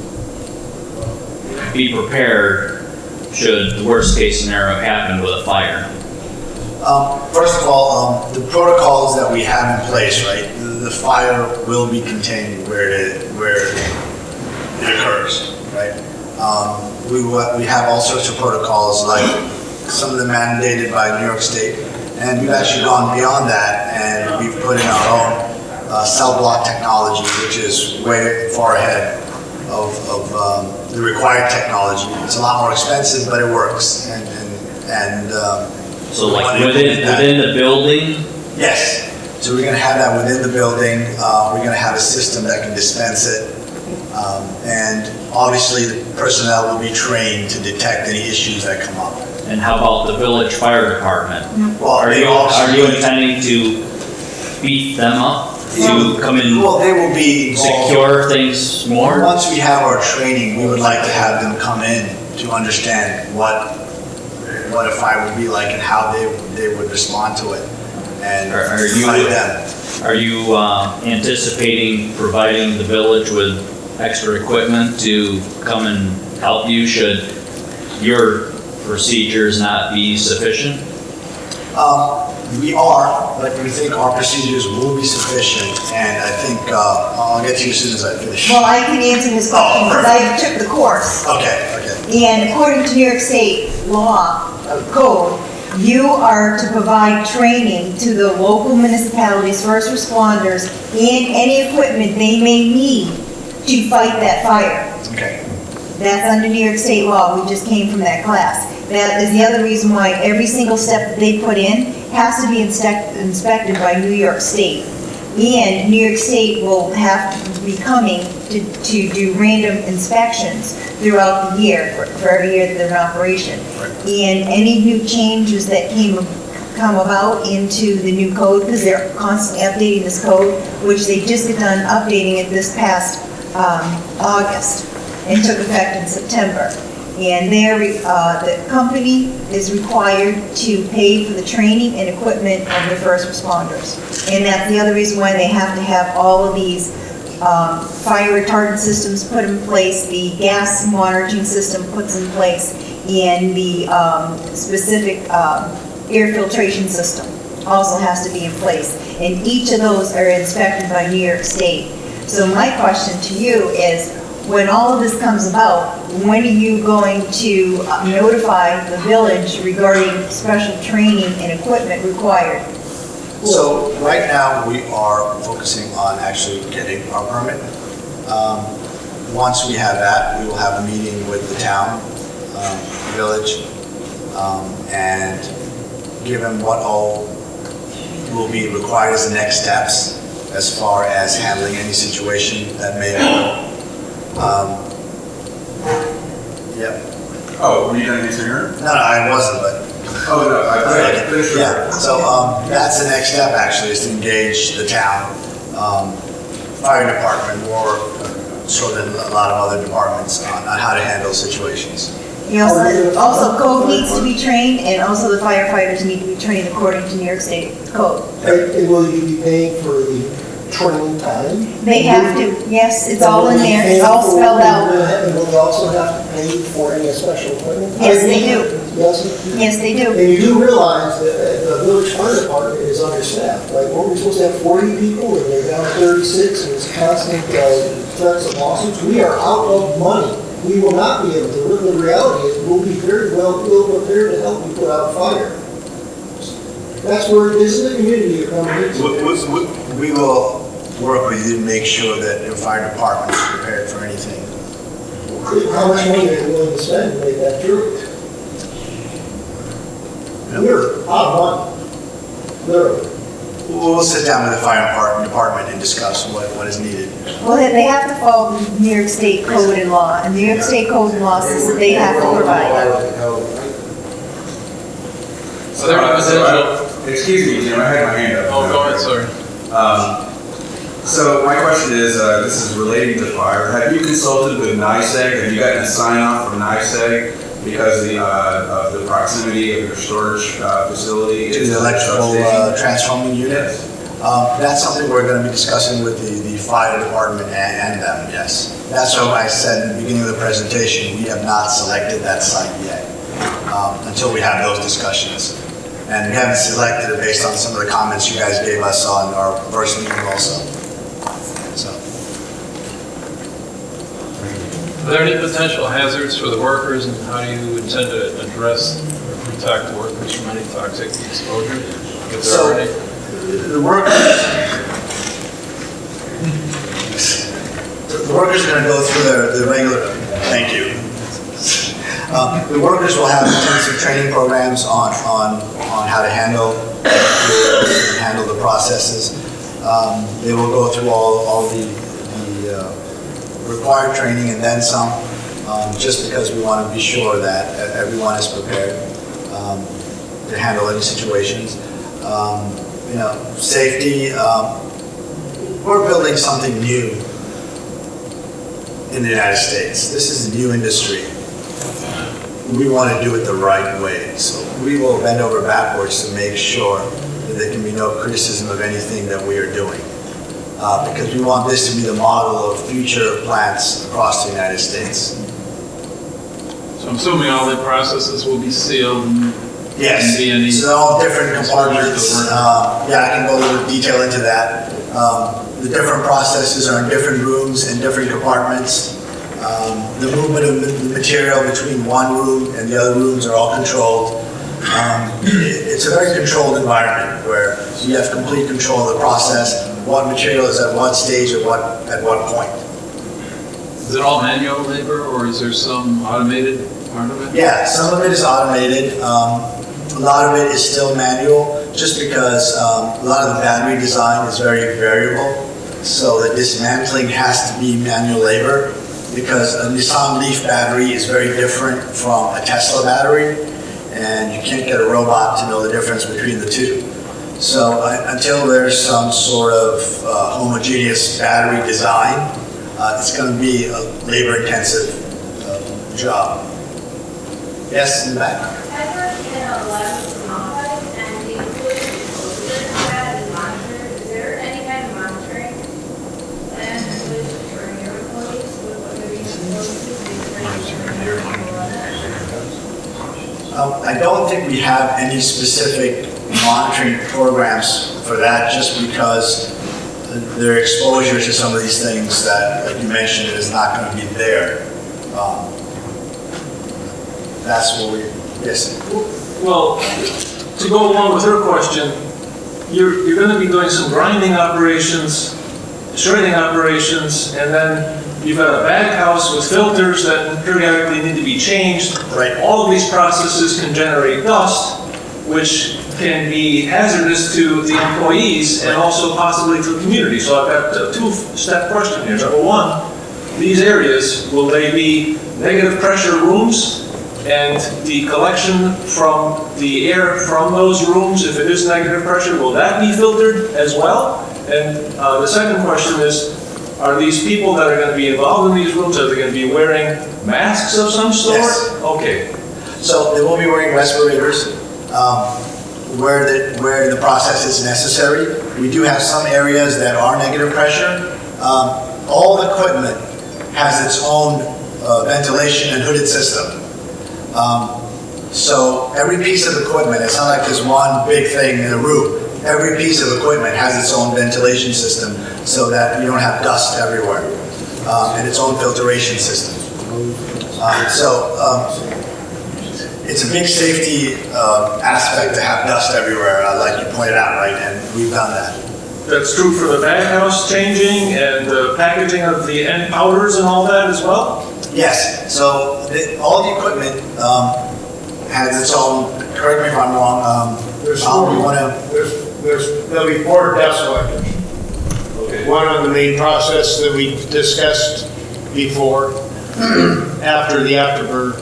be prepared should the worst case scenario happen with a fire? First of all, the protocols that we have in place, right? The fire will be contained where it occurs, right? We have all sorts of protocols, like some of them mandated by New York State, and we've actually gone beyond that, and we've put in our own cell block technology, which is way far ahead of the required technology. It's a lot more expensive, but it works, so like within the building? Yes. So we're going to have that within the building. We're going to have a system that can dispense it. And obviously the personnel will be trained to detect any issues that come up. And how about the village fire department? Well, are you intending to beat them up to come in? Well, they will be secure things more? Once we have our training, we would like to have them come in to understand what a fire would be like and how they would respond to it. And are you anticipating providing the village with extra equipment to come and help you should your procedures not be sufficient? We are, but we think our procedures will be sufficient, and I think I'll get to you as soon as I finish. Well, I can answer his question because I took the course. Okay. And according to New York State law, code, you are to provide training to the local municipalities, first responders, and any equipment they may need to fight that fire. Okay. That's under New York State law. We just came from that class. That is the other reason why every single step that they put in has to be inspected by New York State. And New York State will have to be coming to do random inspections throughout the year, for every year that they're in operation. And any new changes that come about into the new code, because they're constantly updating this code, which they just got done updating it this past August, and took effect in September. And the company is required to pay for the training and equipment of the first responders. And that's the other reason why they have to have all of these fire retardant systems put in place, the gas monitoring system puts in place, and the specific air filtration system also has to be in place. And each of those are inspected by New York State. So my question to you is, when all of this comes about, when are you going to notify the village regarding special training and equipment required? So right now, we are focusing on actually getting our permit. Once we have that, we will have a meeting with the town, village, and give them what all will be required as the next steps as far as handling any situation that may occur. Yep. Oh, were you done answering her? No, I wasn't, but. Oh, no, I finished. Yeah, so that's the next step actually, is to engage the town, fire department, more so than a lot of other departments on how to handle situations. Also, code needs to be trained, and also the firefighters need to be trained according to New York State code. And will you be paying for the training time? They have to, yes, it's all in there, it's all spelled out. And will they also have to pay for any special equipment? Yes, they do. Yes? Yes, they do. And you do realize that the village fire department is understaffed. Like, we're supposed to have 40 people, and they're down to 36, and it's constant threats of lawsuits. We are out of money. We will not be able to. The reality is, we'll be very well prepared to help you put out a fire. That's where this is the community you're coming into. We will work with you to make sure that the fire department is prepared for anything. How much money are you willing to spend to make that true? We're out of money. Literally. We'll sit down with the fire department and discuss what is needed. Well, they have to follow New York State code and law, and New York State code and law says that they have to provide. So there was potential. Excuse me, Jim, I had my hand up. Oh, go ahead, sorry. So my question is, this is relating to fire. Have you consulted with NYSEG? Have you gotten a sign off from NYSEG because of the proximity of your storage facility? To the electrical transforming unit? That's something we're going to be discussing with the fire department and them, yes. That's what I said in the beginning of the presentation. We have not selected that site yet until we have those discussions. And we haven't selected it based on some of the comments you guys gave us on our first meeting also. So. Are there any potential hazards for the workers, and how do you intend to address or protect the workers from any toxic exposure? If there are any? The workers are going to go through the regular, thank you. The workers will have intensive training programs on how to handle the processes. They will go through all the required training and then some, just because we want to be sure that everyone is prepared to handle any situations. Safety, we're building something new in the United States. This is a new industry. We want to do it the right way. So we will bend over backwards to make sure that there can be no criticism of anything that we are doing. Because we want this to be the model of future plants across the United States. So I'm assuming all the processes will be sealed? Yes, so they're all different compartments. Yeah, I can go a little detail into that. The different processes are in different rooms and different compartments. The movement of the material between one room and the other rooms are all controlled. It's a very controlled environment where you have complete control of the process, what material is at what stage at what point. Is it all manual labor, or is there some automated part of it? Yeah, some of it is automated. A lot of it is still manual, just because a lot of the battery design is very variable. So the dismantling has to be manual labor, because a Nissan Leaf battery is very different from a Tesla battery, and you can't get a robot to know the difference between the two. So until there's some sort of homogeneous battery design, it's going to be a labor-intensive job. Yes, in the back. I've worked in a lot of modified and the employees exposure to that and monitored. Is there any kind of monitoring plan for your employees with what they're being exposed to? I don't think we have any specific monitoring programs for that, just because their exposure to some of these things that, like you mentioned, is not going to be there. That's what we, yes. Well, to go along with her question, you're going to be doing some grinding operations, shredding operations, and then you've got a bag house with filters that periodically need to be changed. Right. All of these processes can generate dust, which can be hazardous to the employees and also possibly to the community. So I've got a two-step question here. Number one, these areas, will they be negative pressure rooms? And the collection from the air from those rooms, if it is negative pressure, will that be filtered as well? And the second question is, are these people that are going to be involved in these rooms, are they going to be wearing masks of some sort? Yes. Okay. So they will be wearing respirators where the process is necessary. We do have some areas that are negative pressure. All the equipment has its own ventilation and hooded system. So every piece of equipment, it's not like there's one big thing in a room. Every piece of equipment has its own ventilation system so that you don't have dust everywhere, and its own filtration system. It's a big safety aspect to have dust everywhere, like you pointed out, right? And we've done that. That's true for the bag house changing and the packaging of the end powders and all that as well? Yes, so all the equipment has its own, correct me if I'm wrong, there'll be 4 dust collectors. Okay. One on the main process that we discussed before, after the afterburn.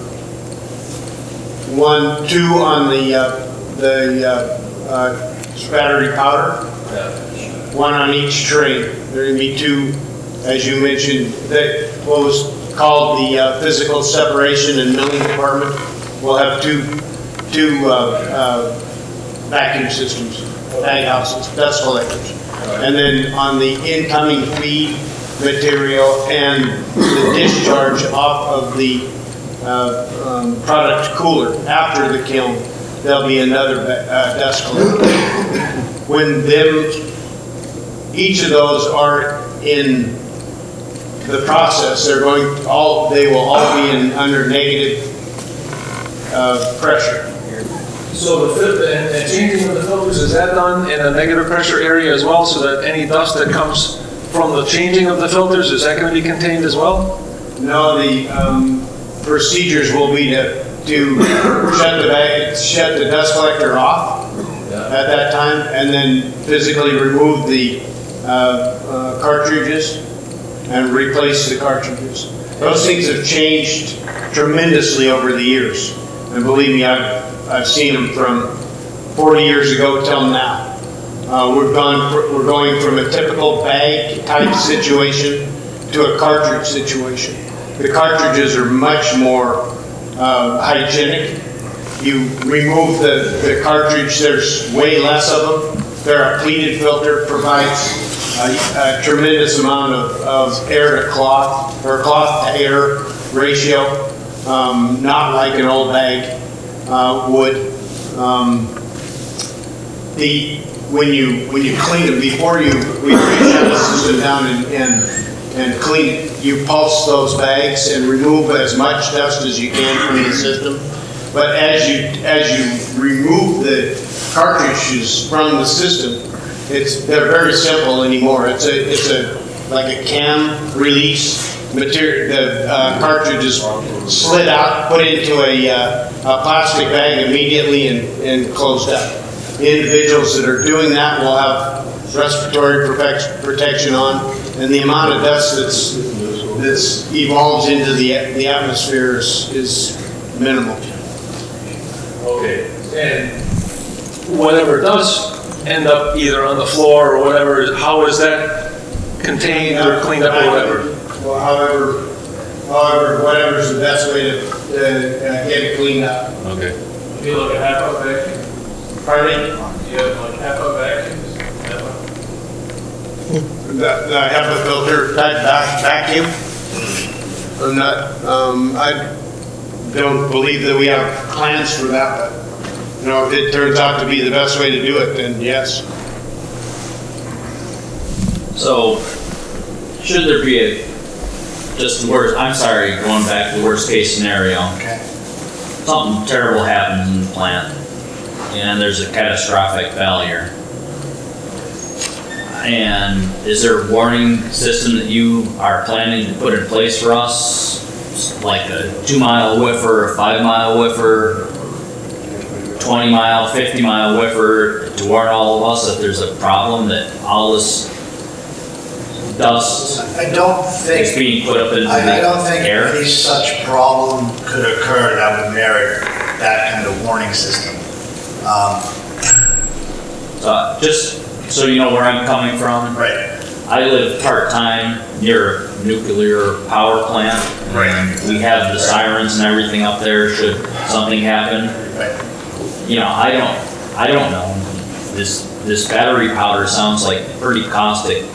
2 on the battery powder. 1 on each train. There are going to be 2, as you mentioned, what was called the physical separation and milling department. We'll have two vacuum systems, bag houses, dust collectors. And then on the incoming feed material and the discharge off of the product cooler after the kiln, there'll be another dust collector. When each of those are in the process, they will all be under negative pressure. So and changing of the filters, is that done in a negative pressure area as well, so that any dust that comes from the changing of the filters, is that going to be contained as well? No, the procedures will be to shut the dust collector off at that time, and then physically remove the cartridges and replace the cartridges. Those things have changed tremendously over the years, and believe me, I've seen them from 40 years ago till now. We're going from a typical bag type situation to a cartridge situation. The cartridges are much more hygienic. You remove the cartridge, there's way less of them. They're a pleated filter, provides a tremendous amount of air to cloth, or cloth to air ratio, not like an old bag would. When you clean them, before we shut the system down and clean it, you pulse those bags and remove as much dust as you can from the system. But as you remove the cartridges from the system, they're very simple anymore. It's like a cam release material. The cartridge is slid out, put into a plastic bag immediately and closed up. Individuals that are doing that will have respiratory protection on, and the amount of dust that's evolves into the atmosphere is minimal. Okay. And whatever does end up either on the floor or whatever, how is that contained or cleaned up or whatever? Well, however, whatever is the best way to get it cleaned up. Okay. You look at half of vacuum. Pardon? You have like half of vacuums. The HEPA filter type vacuum. I'm not, I don't believe that we have plans for that, but, you know, if it turns out to be the best way to do it, then yes. So, should there be a, just the worst, I'm sorry, going back to the worst case scenario. Okay. Something terrible happens in the plant, and there's a catastrophic failure. And is there a warning system that you are planning to put in place for us? Like a 2-mile whiffer, a 5-mile whiffer, 20-mile, 50-mile whiffer to warn all of us that there's a problem, that all this dust I don't think is being put up into the I don't think air? any such problem could occur that would merit that kind of warning system. Just so you know where I'm coming from. Right. I live part-time near a nuclear power plant. Right. And we have the sirens and everything up there should something happen. Right. You know, I don't know. This battery powder sounds like pretty caustic,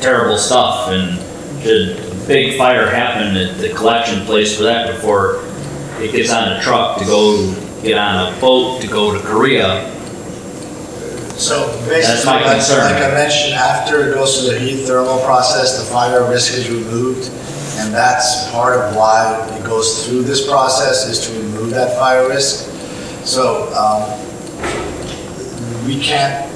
terrible stuff, and should a big fire happen at the collection place for that before it gets on a truck to go get on a boat to go to Korea. So That's basically, my concern. like I mentioned, after it goes through the heat thermal process, the fire risk is removed, and that's part of why it goes through this process, is to remove that fire risk. So we can't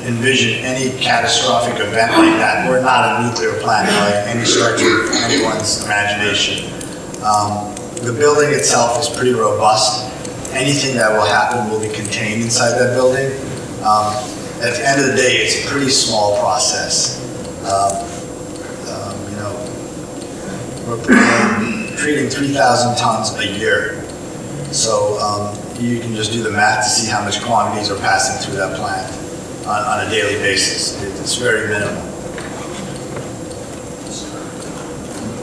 envision any catastrophic event like that. We're not a nuclear plant by any stretch of anyone's imagination. The building itself is pretty robust. Anything that will happen will be contained inside that building. At the end of the day, it's a pretty small process. You know, we're treating 3,000 tons a year. So you can just do the math to see how much quantities are passing through that plant on a daily basis. It's very minimal.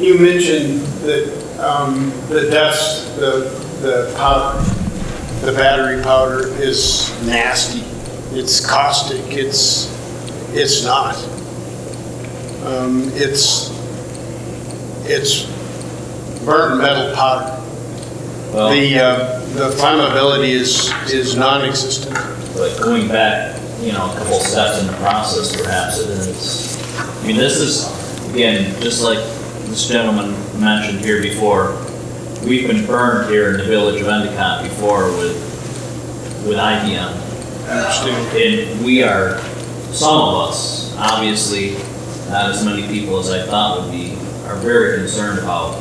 You mentioned that the dust, the powder, the battery powder is nasty. It's caustic. It's not. It's burnt metal powder. Well, The flammability is non-existent. but going back, you know, a couple steps in the process, perhaps it is. I mean, this is, again, just like this gentleman mentioned here before, we've been burned here in the village of Endicott before with IBM. And we are, some of us, obviously, not as many people as I thought would be, are very concerned about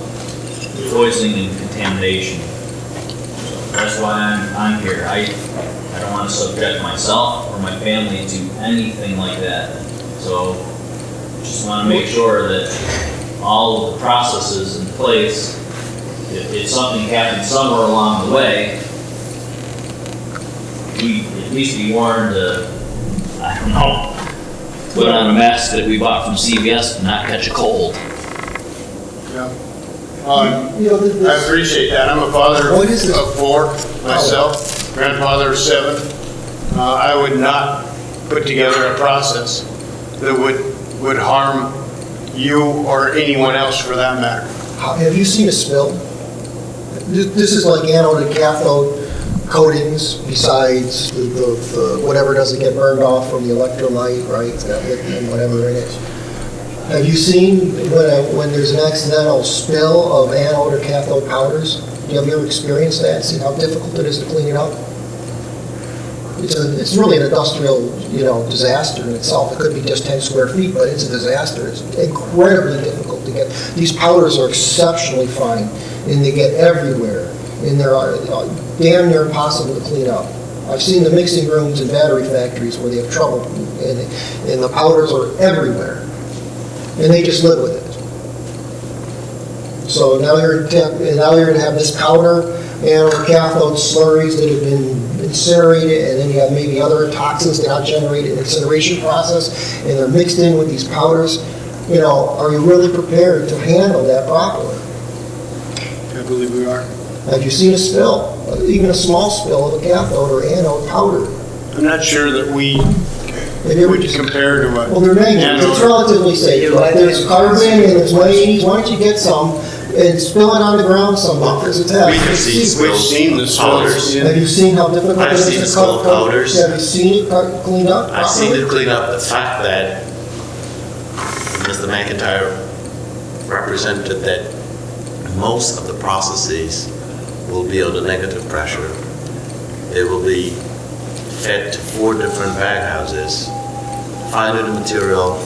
poisoning and contamination. So that's why I'm here. I don't want to subject myself or my family to anything like that. So just want to make sure that all of the processes in place, if something happens somewhere along the way, we at least be warned to, I don't know, put on a mask that we bought from CVS to not catch a cold. Yeah. You know, I appreciate that. I'm a father What is it? of 4 myself, grandfather of 7. I would not put together a process that would harm you or anyone else for that matter. Have you seen a spill? This is like anode and cathode coatings besides the whatever doesn't get burned off from the electrolyte, right? It's got lithium, whatever in it. Have you seen when there's an accidental spill of anode or cathode powders? Have you ever experienced that? See how difficult it is to clean it up? It's really an industrial, disaster in itself. It could be just 10 square feet, but it's a disaster. It's incredibly difficult to get. These powders are exceptionally fine, and they get everywhere, and they're damn near impossible to clean up. I've seen the mixing rooms in battery factories where they have trouble, and the powders are everywhere, and they just live with it. So now you're going to have this powder and cathode slurries that have been incinerated, and then you have maybe other toxins that are generated in the incineration process, and they're mixed in with these powders. Are you really prepared to handle that properly? I believe we are. Have you seen a spill, even a small spill of a cathode or anode powder? I'm not sure that we Have you ever would compare to a. Well, they're magnets. It's relatively safe. Like, there's carbon and there's manganese. Why don't you get some and spill it on the ground somewhere as a test? We've seen the spills. Have you seen how difficult it I've is seen to spill powders. Have you seen it cleaned up I've seen properly? it clean up. The fact that Mr. McIntyre represented that most of the processes will be under negative pressure. They will be fed to 4 different bag houses. Finer the material,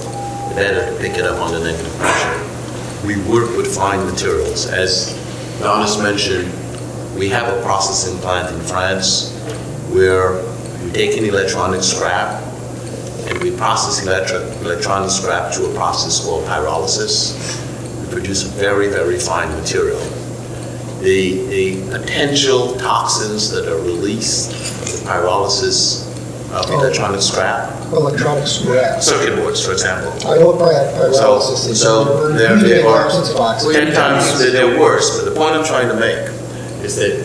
the better to pick it up under negative pressure. We work with fine materials. As Don has mentioned, we have a processing plant in France where we take in electronic scrap and we process electronic scrap through a process called pyrolysis. We produce a very, very fine material. The potential toxins that are released from the pyrolysis of electronic scrap. Electronic scrap. Circuit boards, for example. I know what pyrolysis is. So they are 10 times, they're worse, but the point I'm trying to make is that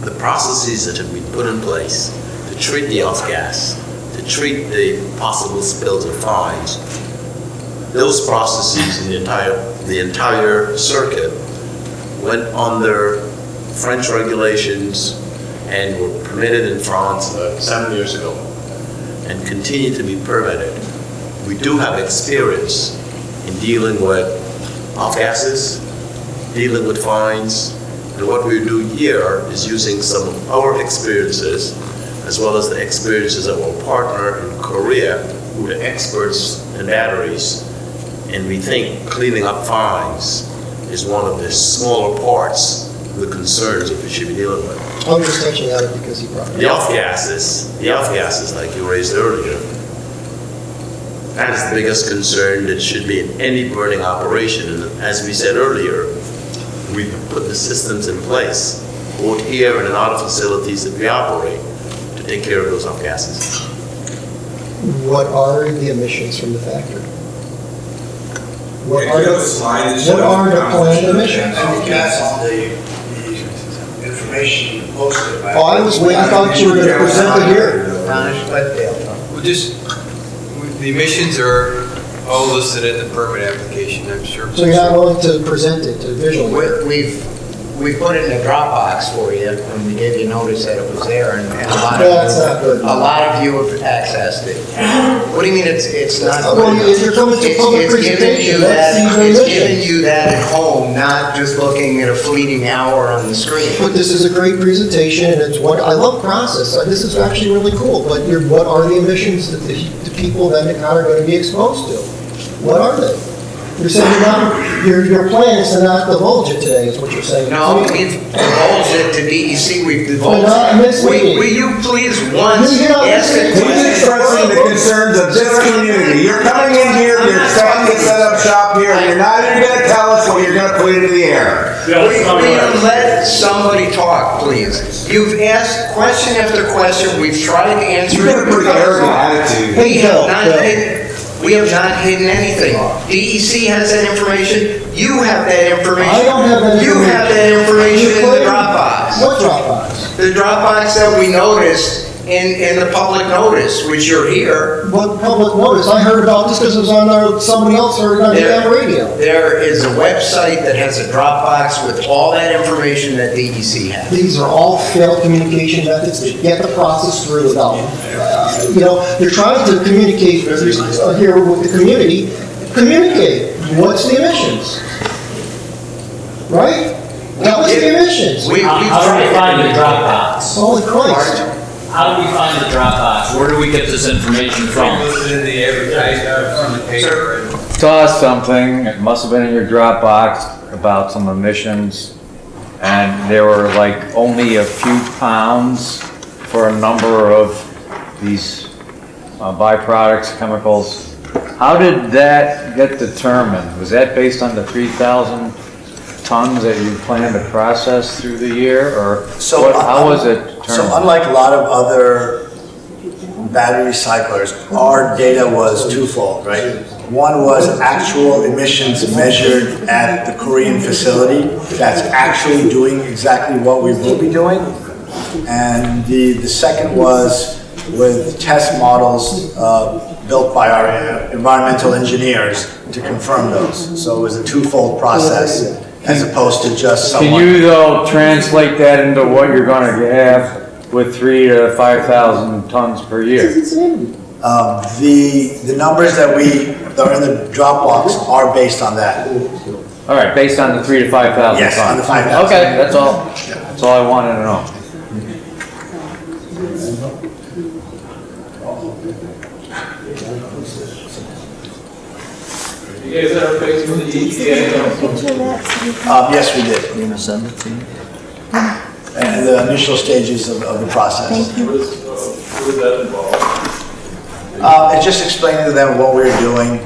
the processes that have been put in place to treat the off-gas, to treat the possible spills and fines, those processes in the entire circuit went under French regulations and were permitted in France 7 years ago and continue to be permitted. We do have experience in dealing with off-gases, dealing with fines, and what we do here is using some of our experiences as well as the experiences of our partner in Korea, who are experts in batteries, and we think cleaning up fines is one of the smaller parts of the concerns that we should be dealing with. I'm just touching on it because you brought it up. The off-gases like you raised earlier, that is the biggest concern that should be in any burning operation. And as we said earlier, we put the systems in place, both here and in other facilities that we operate, to take care of those off-gases. What are the emissions from the factory? What Okay, are you have a slide that shows the the planned emissions? I think that's on the information you posted. Oh, I thought you were going to present it here. Well, the emissions are all listed in the permit application, I'm sure. So you're not willing to present it, to visually? We put it in a Dropbox for you, and we gave you notice that it was there, and a lot of you have accessed it. What do you mean it's not? Well, if you're coming to public presentation, It's giving you that at home, not just looking at a fleeting hour on the screen. But this is a great presentation, and it's what, I love process. This is actually really cool, but what are the emissions that the people of Endicott are going to be exposed to? What are they? You're saying your plan is to not divulge it today, is what you're saying. No, we've divulged it to DEC, we've divulged it. Will you please once ask the question? He's expressing the concerns of this community. You're coming in here, you're starting to set up shop here, and you're not even gonna tell us what you're gonna put into the air. Will you let somebody talk, please? You've asked question after question, we've tried to answer it. You've got a pretty arrogant attitude. We have not hidden anything. DEC has that information. You have that information. I don't have that information. You have that information in the Dropbox. What Dropbox? The Dropbox that we noticed in the public notice, which you're here. What public notice? I heard about this because it was on somebody else heard it on the radio. There is a website that has a Dropbox with all that information that DEC has. These are all failed communication methods to get the process through without, you're trying to communicate here with the community. Communicate. What's the emissions? Right? Tell us the emissions. How do we find the Dropbox? Holy Christ. How do we find the Dropbox? Where do we get this information from? Listed in the advertisement from the paper. Saw something, it must have been in your Dropbox, about some emissions, and there were like only a few pounds for a number of these byproducts, chemicals. How did that get determined? Was that based on the 3,000 tons that you plan to process through the year, or how was it determined? So unlike a lot of other battery recyclers, our data was twofold, right? One was actual emissions measured at the Korean facility that's actually doing exactly what we will be doing. And the second was with test models built by our environmental engineers to confirm those. So it was a twofold process as opposed to just someone. Can you though translate that into what you're gonna have with 3,000 to 5,000 tons per year? The numbers that are in the Dropbox are based on that. All right, based on the 3,000 to 5,000 Yes, tons. on the 5,000. Okay, that's all. That's all I wanted to know. You guys ever faced with the EPA? Yes, we did. You're gonna send it to me? And the initial stages of the process. What does that involve? It's just explaining to them what we're doing.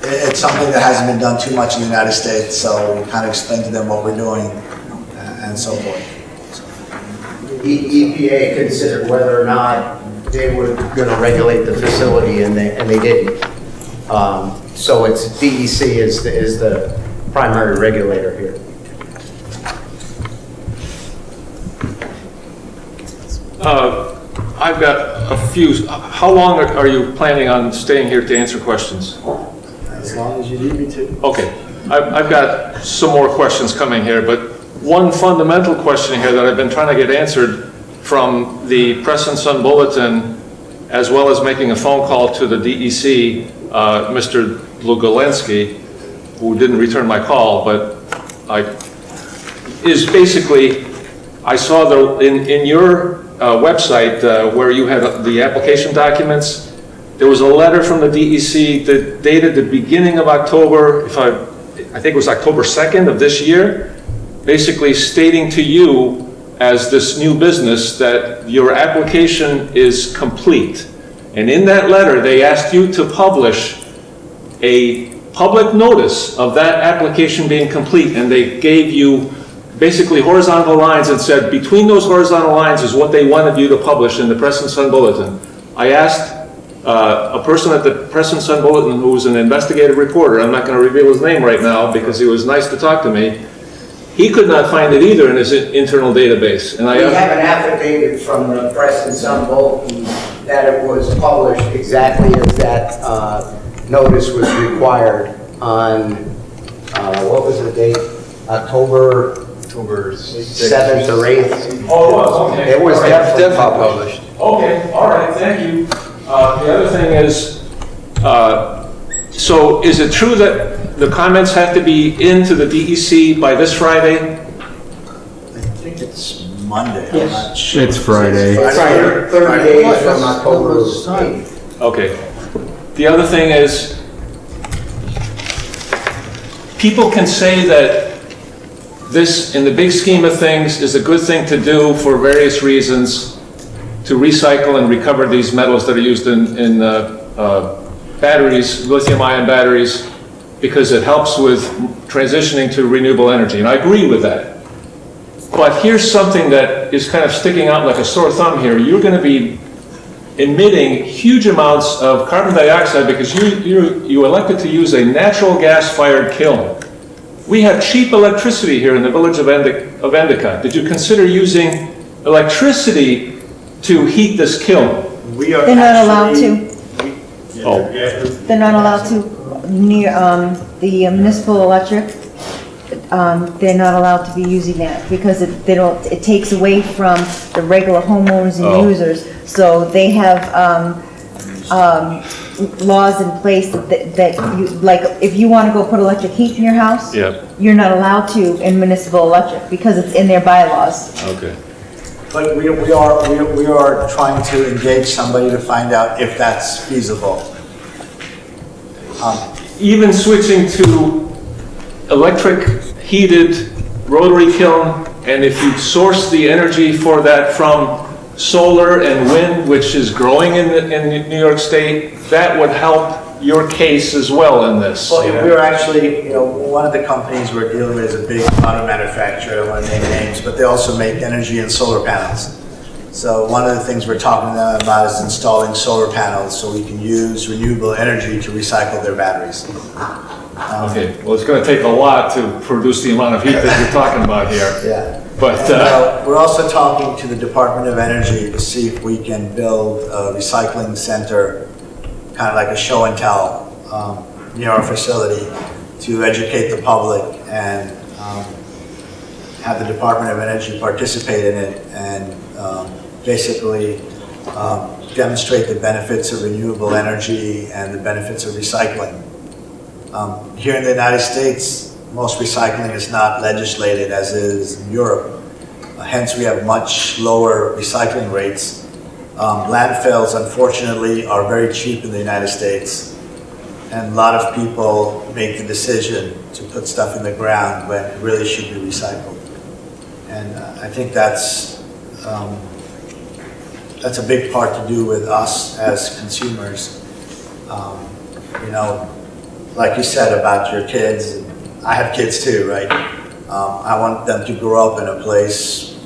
It's something that hasn't been done too much in the United States, so we kind of explain to them what we're doing and so forth. EPA considered whether or not they were going to regulate the facility, and they didn't. So it's DEC is the primary regulator here. I've got a few. How long are you planning on staying here to answer questions? As long as you need me to. Okay. I've got some more questions coming here, but one fundamental question here that I've been trying to get answered from the Press and Sun Bulletin, as well as making a phone call to the DEC, Mr. Lugolensky, who didn't return my call, but is basically, I saw in your website where you had the application documents, there was a letter from the DEC that dated the beginning of October, I think it was October 2nd of this year, basically stating to you as this new business that your application is complete. And in that letter, they asked you to publish a public notice of that application being complete, and they gave you basically horizontal lines and said between those horizontal lines is what they wanted you to publish in the Press and Sun Bulletin. I asked a person at the Press and Sun Bulletin who was an investigative reporter, I'm not going to reveal his name right now because he was nice to talk to me, he could not find it either in his internal database. And We have an affidavit from the Press and Sun Bulletin that it was published exactly as that notice was required on, what was the date? October 7th or 8th. Oh, it was, okay. It was All right. definitely published. Okay, all right, thank you. The other thing is, so is it true that the comments have to be into the DEC by this Friday? I think it's Monday. I'm Yes. not sure. It's Friday. Friday, 30 days from October 8th. Okay. The other thing is, people can say that this, in the big scheme of things, is a good thing to do for various reasons, to recycle and recover these metals that are used in batteries, lithium-ion batteries, because it helps with transitioning to renewable energy, and I agree with that. But here's something that is kind of sticking out like a sore thumb here. You're going to be emitting huge amounts of carbon dioxide because you elected to use a natural gas-fired kiln. We have cheap electricity here in the village of Endicott. Did you consider using electricity to heat this kiln? We are They're not allowed actually- to. Oh. They're not allowed to near the municipal electric. They're not allowed to be using that because it takes away from the regular homeowners and users. So they have laws in place that you, like, if you want to go put electric heat in your house, you're not allowed to in municipal electric because it's in their bylaws. Okay. But we are trying to engage somebody to find out if that's feasible. Even switching to electric heated rotary kiln, and if you source the energy for that from solar and wind, which is growing in New York State, that would help your case as well in this. Well, we're actually, one of the companies we're dealing with is a big auto manufacturer. I don't want to name names, but they also make energy and solar panels. So one of the things we're talking to them about is installing solar panels so we can use renewable energy to recycle their batteries. Okay, well, it's gonna take a lot to produce the amount of heat that you're talking about here. Yeah. But, And, we're also talking to the Department of Energy to see if we can build a recycling center, kind of like a show and tell, near our facility to educate the public and have the Department of Energy participate in it and basically demonstrate the benefits of renewable energy and the benefits of recycling. Here in the United States, most recycling is not legislated as is in Europe. Hence, we have much lower recycling rates. Landfills, unfortunately, are very cheap in the United States. And a lot of people make the decision to put stuff in the ground when it really should be recycled. And I think that's a big part to do with us as consumers. You know, like you said about your kids, I have kids too, right? I want them to grow up in a place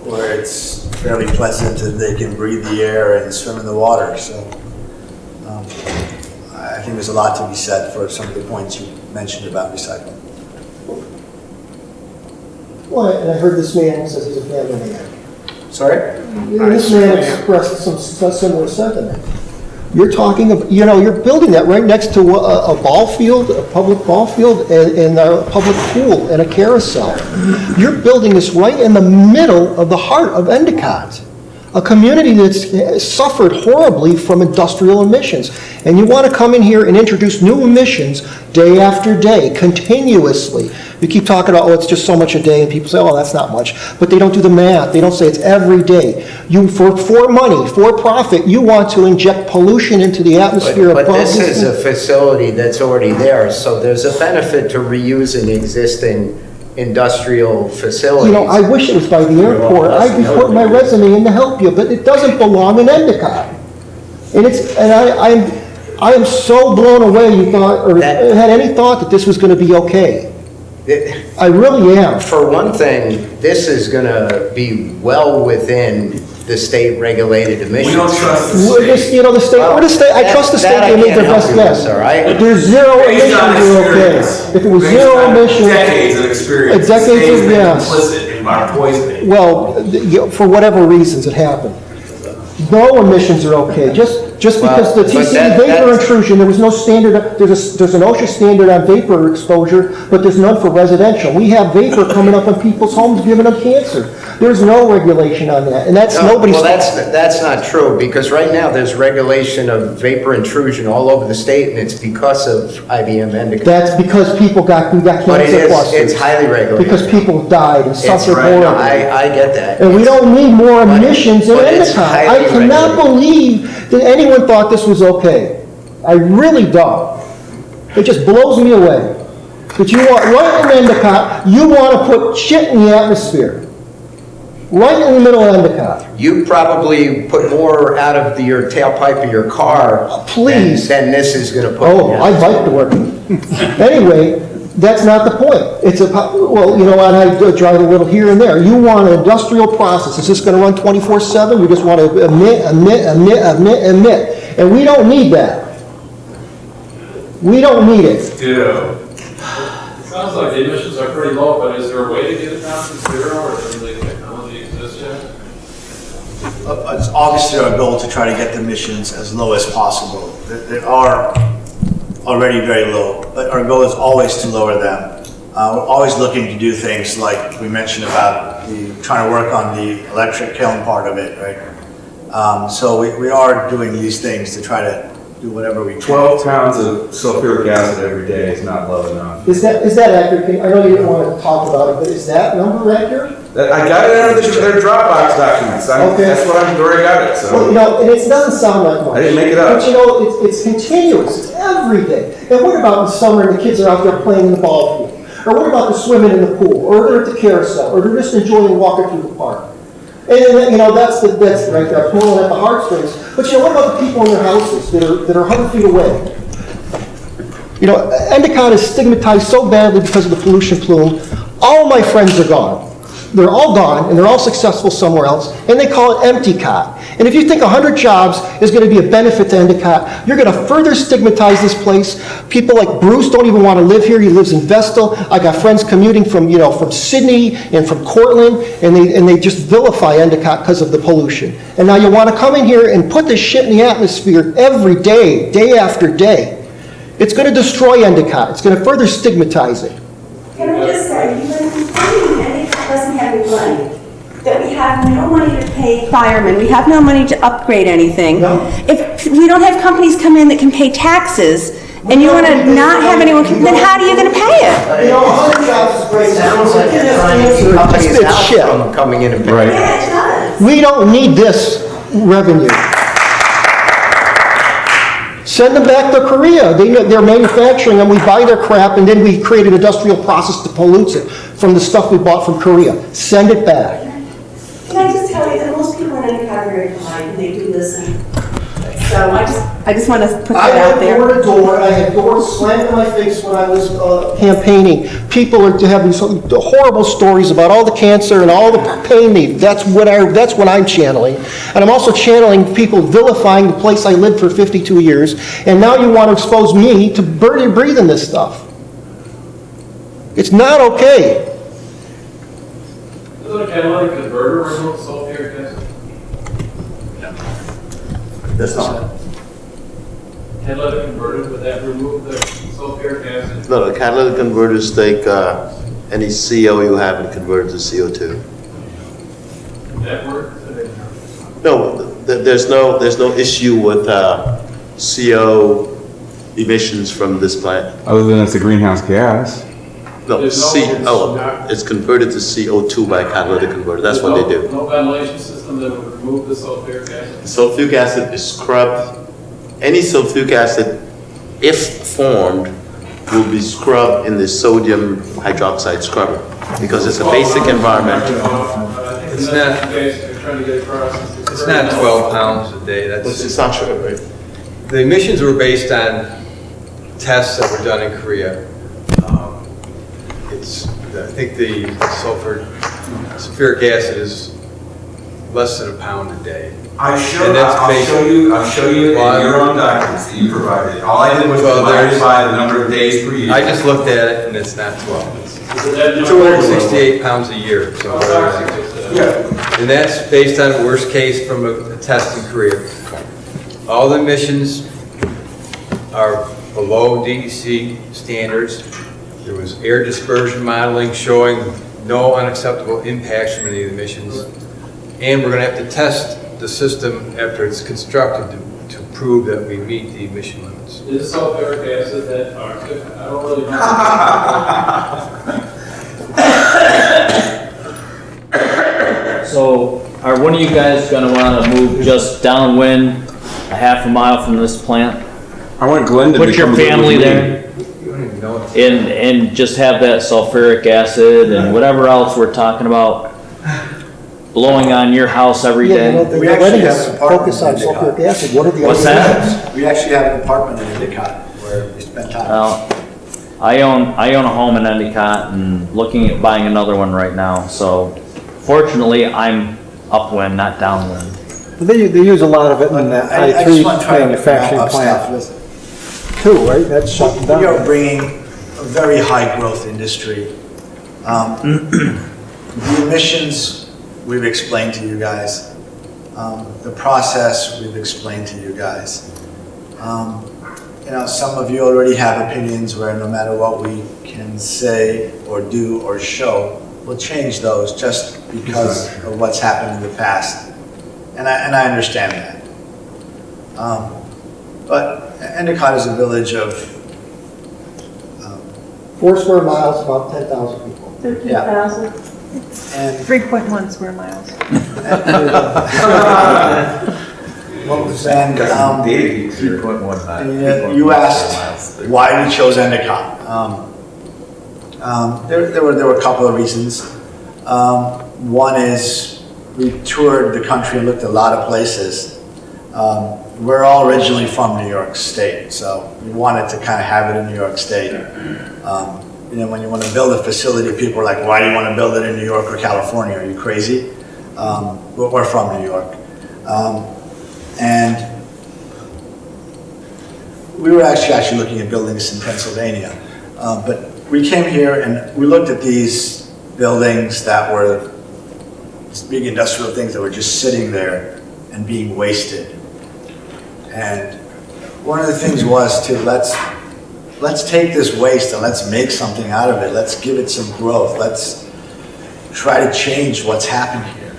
where it's fairly pleasant and they can breathe the air and swim in the water. So I think there's a lot to be said for some of the points you mentioned about recycling. Well, and I heard this man says he's a family man. Sorry? This man expressed some similar sentiment. You're talking of, you know, you're building that right next to a ball field, a public ball field, and a public pool and a carousel. You're building this right in the middle of the heart of Endicott, a community that's suffered horribly from industrial emissions. And you want to come in here and introduce new emissions day after day, continuously. You keep talking about, oh, it's just so much a day, and people say, oh, that's not much. But they don't do the math. They don't say it's every day. You, for money, for profit, you want to inject pollution into the atmosphere. But this is a facility that's already there, so there's a benefit to reusing existing industrial facilities. You know, I wish it was by the airport. I'd be putting my resume in to help you, but it doesn't belong in Endicott. And I am so blown away you thought, or had any thought that this was going to be okay. I really am. For one thing, this is going to be well within the state regulated emissions. We don't trust the state. You know, the state, I trust the state, they make their best guess. If there's zero emissions, you're okay. If it was zero emissions. Decades of experience. Decades of, yes. Implicit in our poisoning. Well, for whatever reasons it happened. No emissions are okay. Just because the TCE vapor intrusion, there was no standard, there's an OSHA standard on vapor exposure, but there's none for residential. We have vapor coming up in people's homes giving them cancer. There's no regulation on that, and that's nobody's. Well, that's not true, because right now there's regulation of vapor intrusion all over the state, and it's because of IBM Endicott. That's because we got cancer clusters. It's highly regulated. Because people died and suffered horribly. I get that. And we don't need more emissions in Endicott. I cannot believe that anyone thought this was okay. I really don't. It just blows me away. That you want, right in Endicott, you want to put shit in the atmosphere. Right in the middle of Endicott. You probably put more out of your tailpipe of your car than this is going to put. Oh, I like the work. Anyway, that's not the point. It's well, you know what, I drive a little here and there. You want an industrial process. Is this going to run 24/7? We just want to emit. And we don't need that. We don't need it. Yeah. It sounds like the emissions are pretty low, but is there a way to get it down to zero, or does the technology exist yet? It's obviously our goal to try to get the emissions as low as possible. They are already very low, but our goal is always to lower them. We're always looking to do things like we mentioned about trying to work on the electric kiln part of it, right? So we are doing these things to try to do whatever we can. 12 pounds of sulfuric acid every day is not low enough. Is that accurate? I know you didn't want to talk about it, but is that number accurate? I got it out of their Dropbox documents. Okay. That's what I'm where I got it. So. Well, you know, and it doesn't sound like much. I didn't make it up. But you know, it's continuous. It's every day. And what about in the summer and the kids are out there playing in the ball field? Or what about the swimming in the pool? Or they're at the carousel? Or they're just enjoying walking through the park? And you know, that's right there, pulling at the heartstrings. But you know, what about the people in their houses that are 100 feet away? You know, Endicott is stigmatized so badly because of the pollution plume. All my friends are gone. they're all gone, and they're all successful somewhere else, and they call it Endicott. And if you think 100 jobs is going to be a benefit to Endicott, you're going to further stigmatize this place. People like Bruce don't even want to live here. He lives in Vestal. I got friends commuting from, from Sydney and from Cortland, and they just vilify Endicott because of the pollution. And now you want to come in here and put this shit in the atmosphere every day, day after day. It's going to destroy Endicott. It's going to further stigmatize it. Can I just say, you've been complaining Endicott doesn't have any money, that we have no money to pay firemen, we have no money to upgrade anything. No. If we don't have companies come in that can pay taxes, and you want to not have anyone, then how are you going to pay it? 100 jobs is great. Sounds like you're trying to keep companies It's out shit. from coming in and paying. Right. Yeah, it does. We don't need this revenue. Send them back to Korea. They're manufacturing and we buy their crap and then we create an industrial process that pollutes it from the stuff we bought from Korea. Send it back. Can I just tell you that most people in Endicott are very polite and they do listen. So I just want to put that out there. I went door to door. I had doors slammed in my face when I was campaigning. People are having some horrible stories about all the cancer and all the pain that's what I'm channeling. And I'm also channeling people vilifying the place I lived for 52 years. And now you want to expose me to breathing this stuff. It's not okay. Doesn't a catalytic converter remove sulfuric acid? That's not. Catalytic converter, would that remove the sulfuric acid? No, the catalytic converters take any CO you have and convert it to CO2. Would that work? No, there's no issue with CO emissions from this plant. Other than it's a greenhouse gas. No, it's converted to CO2 by a catalytic converter. That's what they do. No ventilation system that would remove the sulfuric acid? Sulfuric acid is scrubbed. Any sulfuric acid, if formed, will be scrubbed in the sodium hydroxide scrubber because it's a basic environmental. It's not 12 pounds a day. It's not true, right? The emissions were based on tests that were done in Korea. I think the sulfuric acid is less than a pound a day. I'll show you in your own documents that you provided. All I did was divide by the number of days per year. I just looked at it and it's not 12. It's 268 pounds a year. So, and that's based on worst case from a test in Korea. All the emissions are below DEC standards. There was air dispersion modeling showing no unacceptable impacts from any of the emissions. And we're going to have to test the system after it's constructed to prove that we meet the emission limits. Is sulfuric acid that toxic? I don't really know. So, are one of you guys gonna wanna move just downwind a half a mile from this plant? I want Glenn to put your family there and just have that sulfuric acid and whatever else we're talking about blowing on your house every day. We actually focus on sulfuric acid. What are the What's other that? ones? We actually have an apartment in Endicott where we spend time. Well, I own a home in Endicott and looking at buying another one right now. So fortunately, I'm upwind, not downwind. They use a lot of it in that I3 manufacturing plant too, right? That's shut down. We are bringing a very high growth industry. The emissions we've explained to you guys. The process we've explained to you guys. Some of you already have opinions where no matter what we can say or do or show, we'll change those just because of what's happened in the past. And I understand that. But Endicott is a village of 4 square miles, about 10,000 people. 13,000. And 3.1 square miles. What was and you asked why we chose Endicott. There were a couple of reasons. One is we toured the country and looked at a lot of places. We're all originally from New York State, so we wanted to kind of have it in New York State. you know, when you want to build a facility, people are like, why do you want to build it in New York or California? Are you crazy? We're from New York. And we were actually looking at building this in Pennsylvania. But we came here and we looked at these buildings that were these big industrial things that were just sitting there and being wasted. And one of the things was to let's take this waste and let's make something out of it. Let's give it some growth. Let's try to change what's happened here.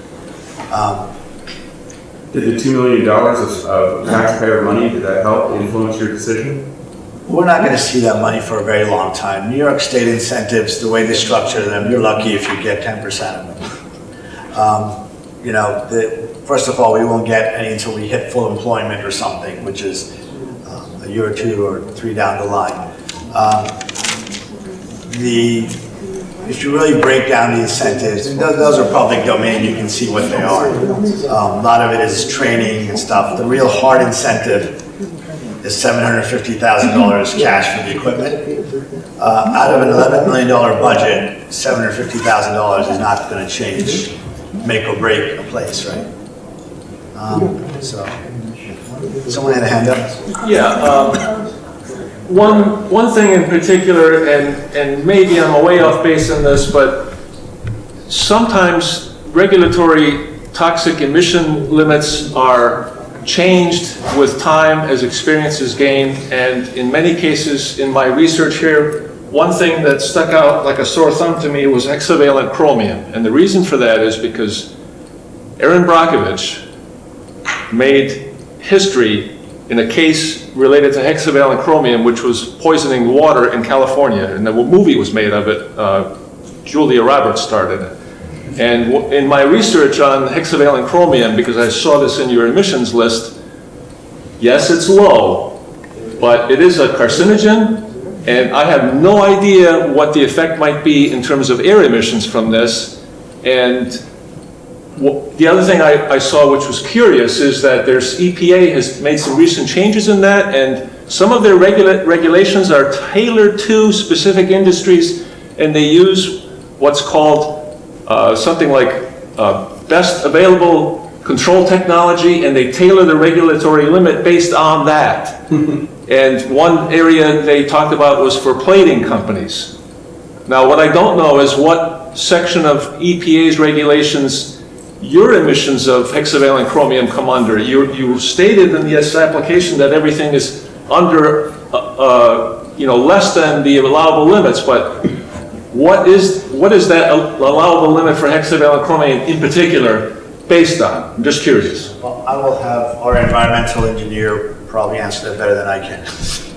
Did the $2 million of taxpayer money, did that help influence your decision? We're not going to see that money for a very long time. New York State incentives, the way they structure them, you're lucky if you get 10% of them. You know, first of all, we won't get any until we hit full employment or something, which is a year or two or three down the line. If you really break down the incentives, and those are public domain, you can see what they are. A lot of it is training and stuff. The real hard incentive is $750,000 cash for the equipment. Out of an $11 million budget, $750,000 is not going to change, make or break a place, right? So, someone had a hand up? Yeah. One thing in particular, and maybe I'm a way off base on this, but sometimes regulatory toxic emission limits are changed with time as experience is gained, and in many cases in my research here, one thing that stuck out like a sore thumb to me was hexavalent chromium. And the reason for that is because Aaron Brockovich made history in a case related to hexavalent chromium, which was poisoning water in California, and a movie was made of it. Julia Roberts starred in it. And in my research on hexavalent chromium, because I saw this in your emissions list, yes, it's low, but it is a carcinogen, and I have no idea what the effect might be in terms of air emissions from this. And the other thing I saw, which was curious, is that there's EPA has made some recent changes in that, and some of their regulations are tailored to specific industries, and they use what's called something like best available control technology, and they tailor the regulatory limit based on that. And one area they talked about was for plating companies. Now, what I don't know is what section of EPA's regulations your emissions of hexavalent chromium come under. You stated in this application that everything is under, less than the allowable limits, but what is that allowable limit for hexavalent chromium in particular based on? I'm just curious. Well, I will have our environmental engineer probably answer that better than I can.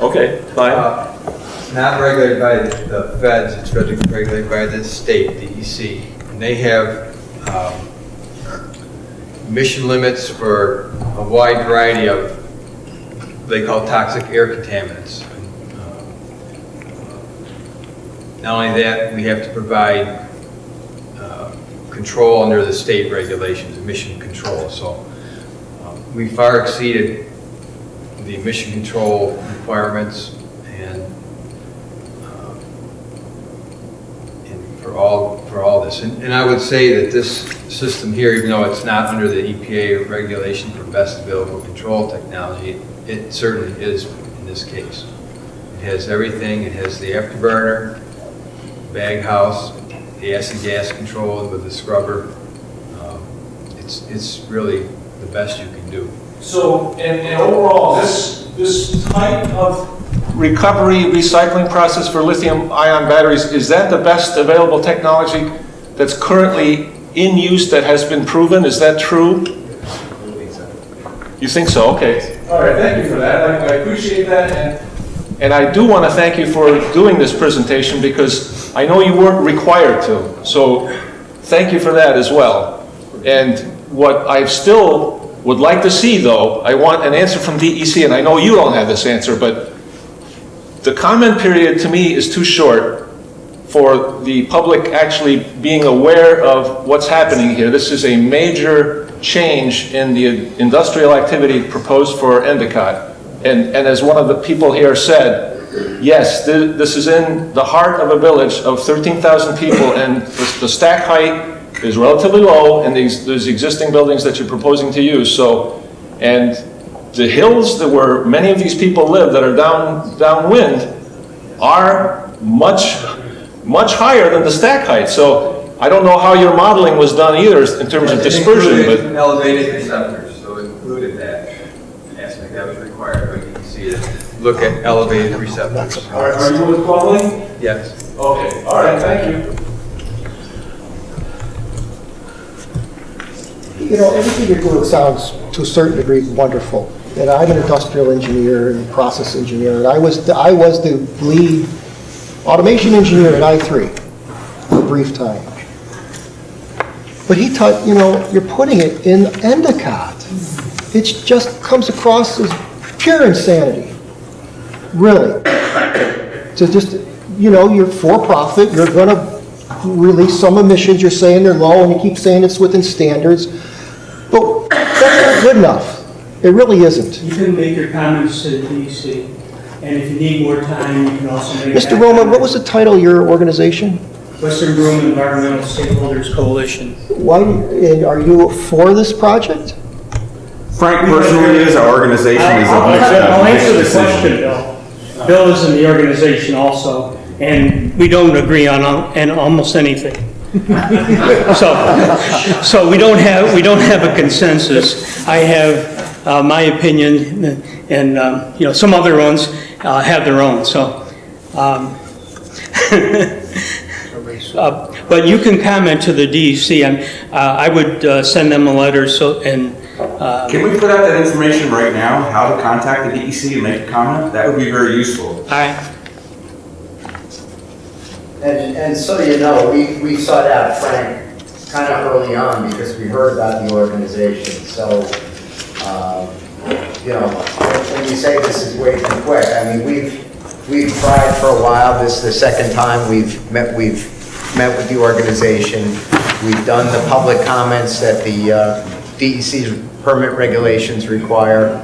Okay, fine. Not regulated by the feds, it's regulated by the state, DEC. And they have emission limits for a wide variety of they call toxic air contaminants. Not only that, we have to provide control under the state regulations, emission control. So we far exceeded the emission control requirements, and for all this. And I would say that this system here, even though it's not under the EPA regulation for best available control technology, it certainly is in this case. It has everything. It has the afterburner, bag house, the acid gas control with the scrubber. It's really the best you can do. So, and overall, this type of recovery recycling process for lithium-ion batteries, is that the best available technology that's currently in use that has been proven? Is that true? You think so? Okay. All right, thank you for that. I appreciate that. And I do want to thank you for doing this presentation because I know you weren't required to. So thank you for that as well. And what I still would like to see, though, I want an answer from DEC, and I know you don't have this answer, but the comment period to me is too short for the public actually being aware of what's happening here. This is a major change in the industrial activity proposed for Endicott. And as one of the people here said, Yes, this is in the heart of a village of 13,000 people, and the stack height is relatively low in these existing buildings that you're proposing to use. So, and the hills that where many of these people live that are downwind are much higher than the stack height. So I don't know how your modeling was done either in terms of dispersion, but elevated receptors, so it included that aspect that was required by DEC to look at elevated receptors. Are you with Quality? Yes. Okay, all right, thank you. You know, everything you're doing sounds, to a certain degree, wonderful. And I'm an industrial engineer and process engineer, and I was the lead automation engineer at I3 for a brief time. But he taught, you know, you're putting it in Endicott. It just comes across as pure insanity, really. To just, you know, you're for profit, you're going to release some emissions, you're saying they're low, and you keep saying it's within standards. But that's not good enough. It really isn't. You can make your comments to the DEC, and if you need more time, you can also make. Mr. Roma, what was the title of your organization? Western Broome Environmental Stakeholders Coalition. Why, and are you for this project? Frank personally is, our organization is a I'll answer the question, Bill. Bill is in the organization also, and we don't agree on almost anything. So we don't have a consensus. I have my opinion, and you know, some other ones have their own. So, but you can comment to the DEC. I would send them a letter. So and can we put out that information right now? How to contact the DEC and make a comment? That would be very useful. All right. And so you know, we sought out Frank kind of early on because we heard about the organization. So, you know, when you say this is way too quick, I mean, we've tried for a while. This is the second time we've met with the organization. We've done the public comments that the DEC's permit regulations require.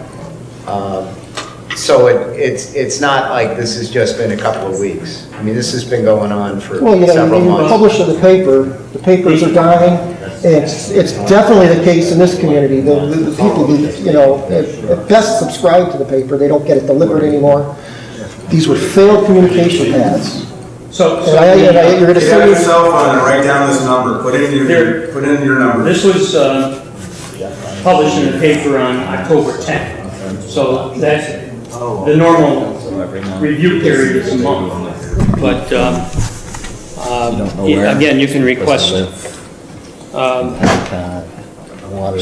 So it's not like this has just been a couple of weeks. I mean, this has been going on for several months. Published in the papers are dying, and it's definitely the case in this community. The people who, you know, at best subscribe to the paper, they don't get it delivered anymore. These were failed communication paths. So you're going to Get out your cell phone and write down this number. Put in your number. This was published in the paper on October 10th. So that's the normal review period is a month. But again, you can request.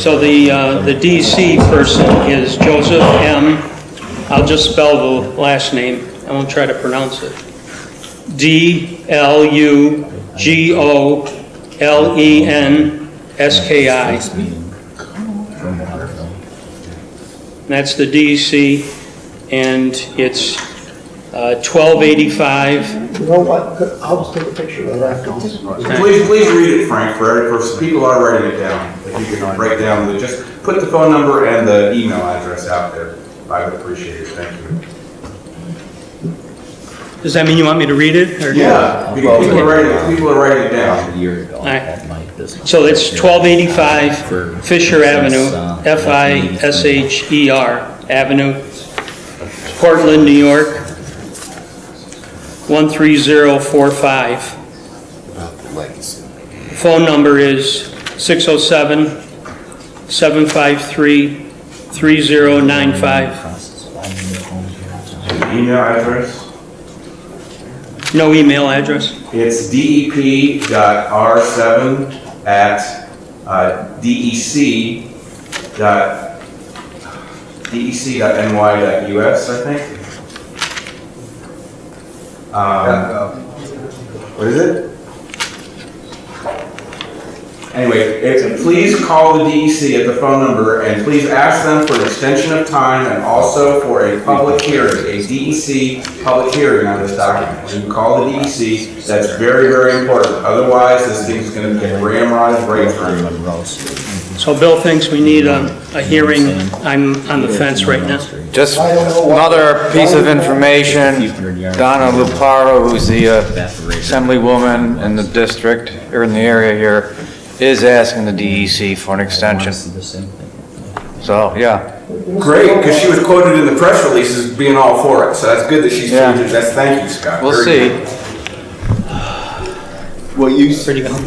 So the DC person is Joseph M. I'll just spell the last name. I won't try to pronounce it. DLUGOLENSKI. That's the DEC, and it's 1285. You know what? I'll just take a picture of that afterwards. Please read it, Frank, for people are writing it down. If you can write down, just put the phone number and the email address out there. I would appreciate it. Thank you. Does that mean you want me to read it? Or? Yeah, because people are writing it down. A year ago, All right. at my business. So it's 1285 Fisher Avenue, Fisher Avenue, Portland, New York, 13045. Phone number is 607-753-3095. Email address? No email address? It's dep.r7@dec.ny.us, I think. What is it? Anyway, please call the DEC at the phone number and please ask them for an extension of time and also for a public hearing, a DEC public hearing on this document. When you call the DEC, that's very, very important. Otherwise, this thing is going to get ramrodded right through. So Bill thinks we need a hearing. I'm on the fence right now. Just another piece of information, Donna Luparo, who's the assemblywoman in the district, or in the area here, is asking the DEC for an extension. So, yeah. Great, because she was quoted in the press release as being all for it, so that's good that she's changed it. That's, thank you, Scott. We'll Very see. good. Well, pretty good.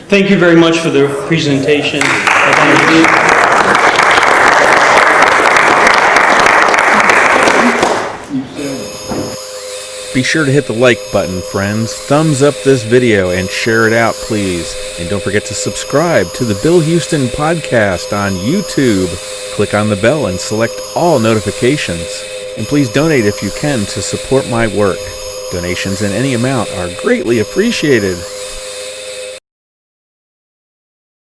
Thank you very much for the presentation. Be sure to hit the like button, friends. Thumbs up this video and share it out, please. And don't forget to subscribe to the Bill Huston podcast on YouTube. Click on the bell and select all notifications. And please donate if you can to support my work. Donations in any amount are greatly appreciated.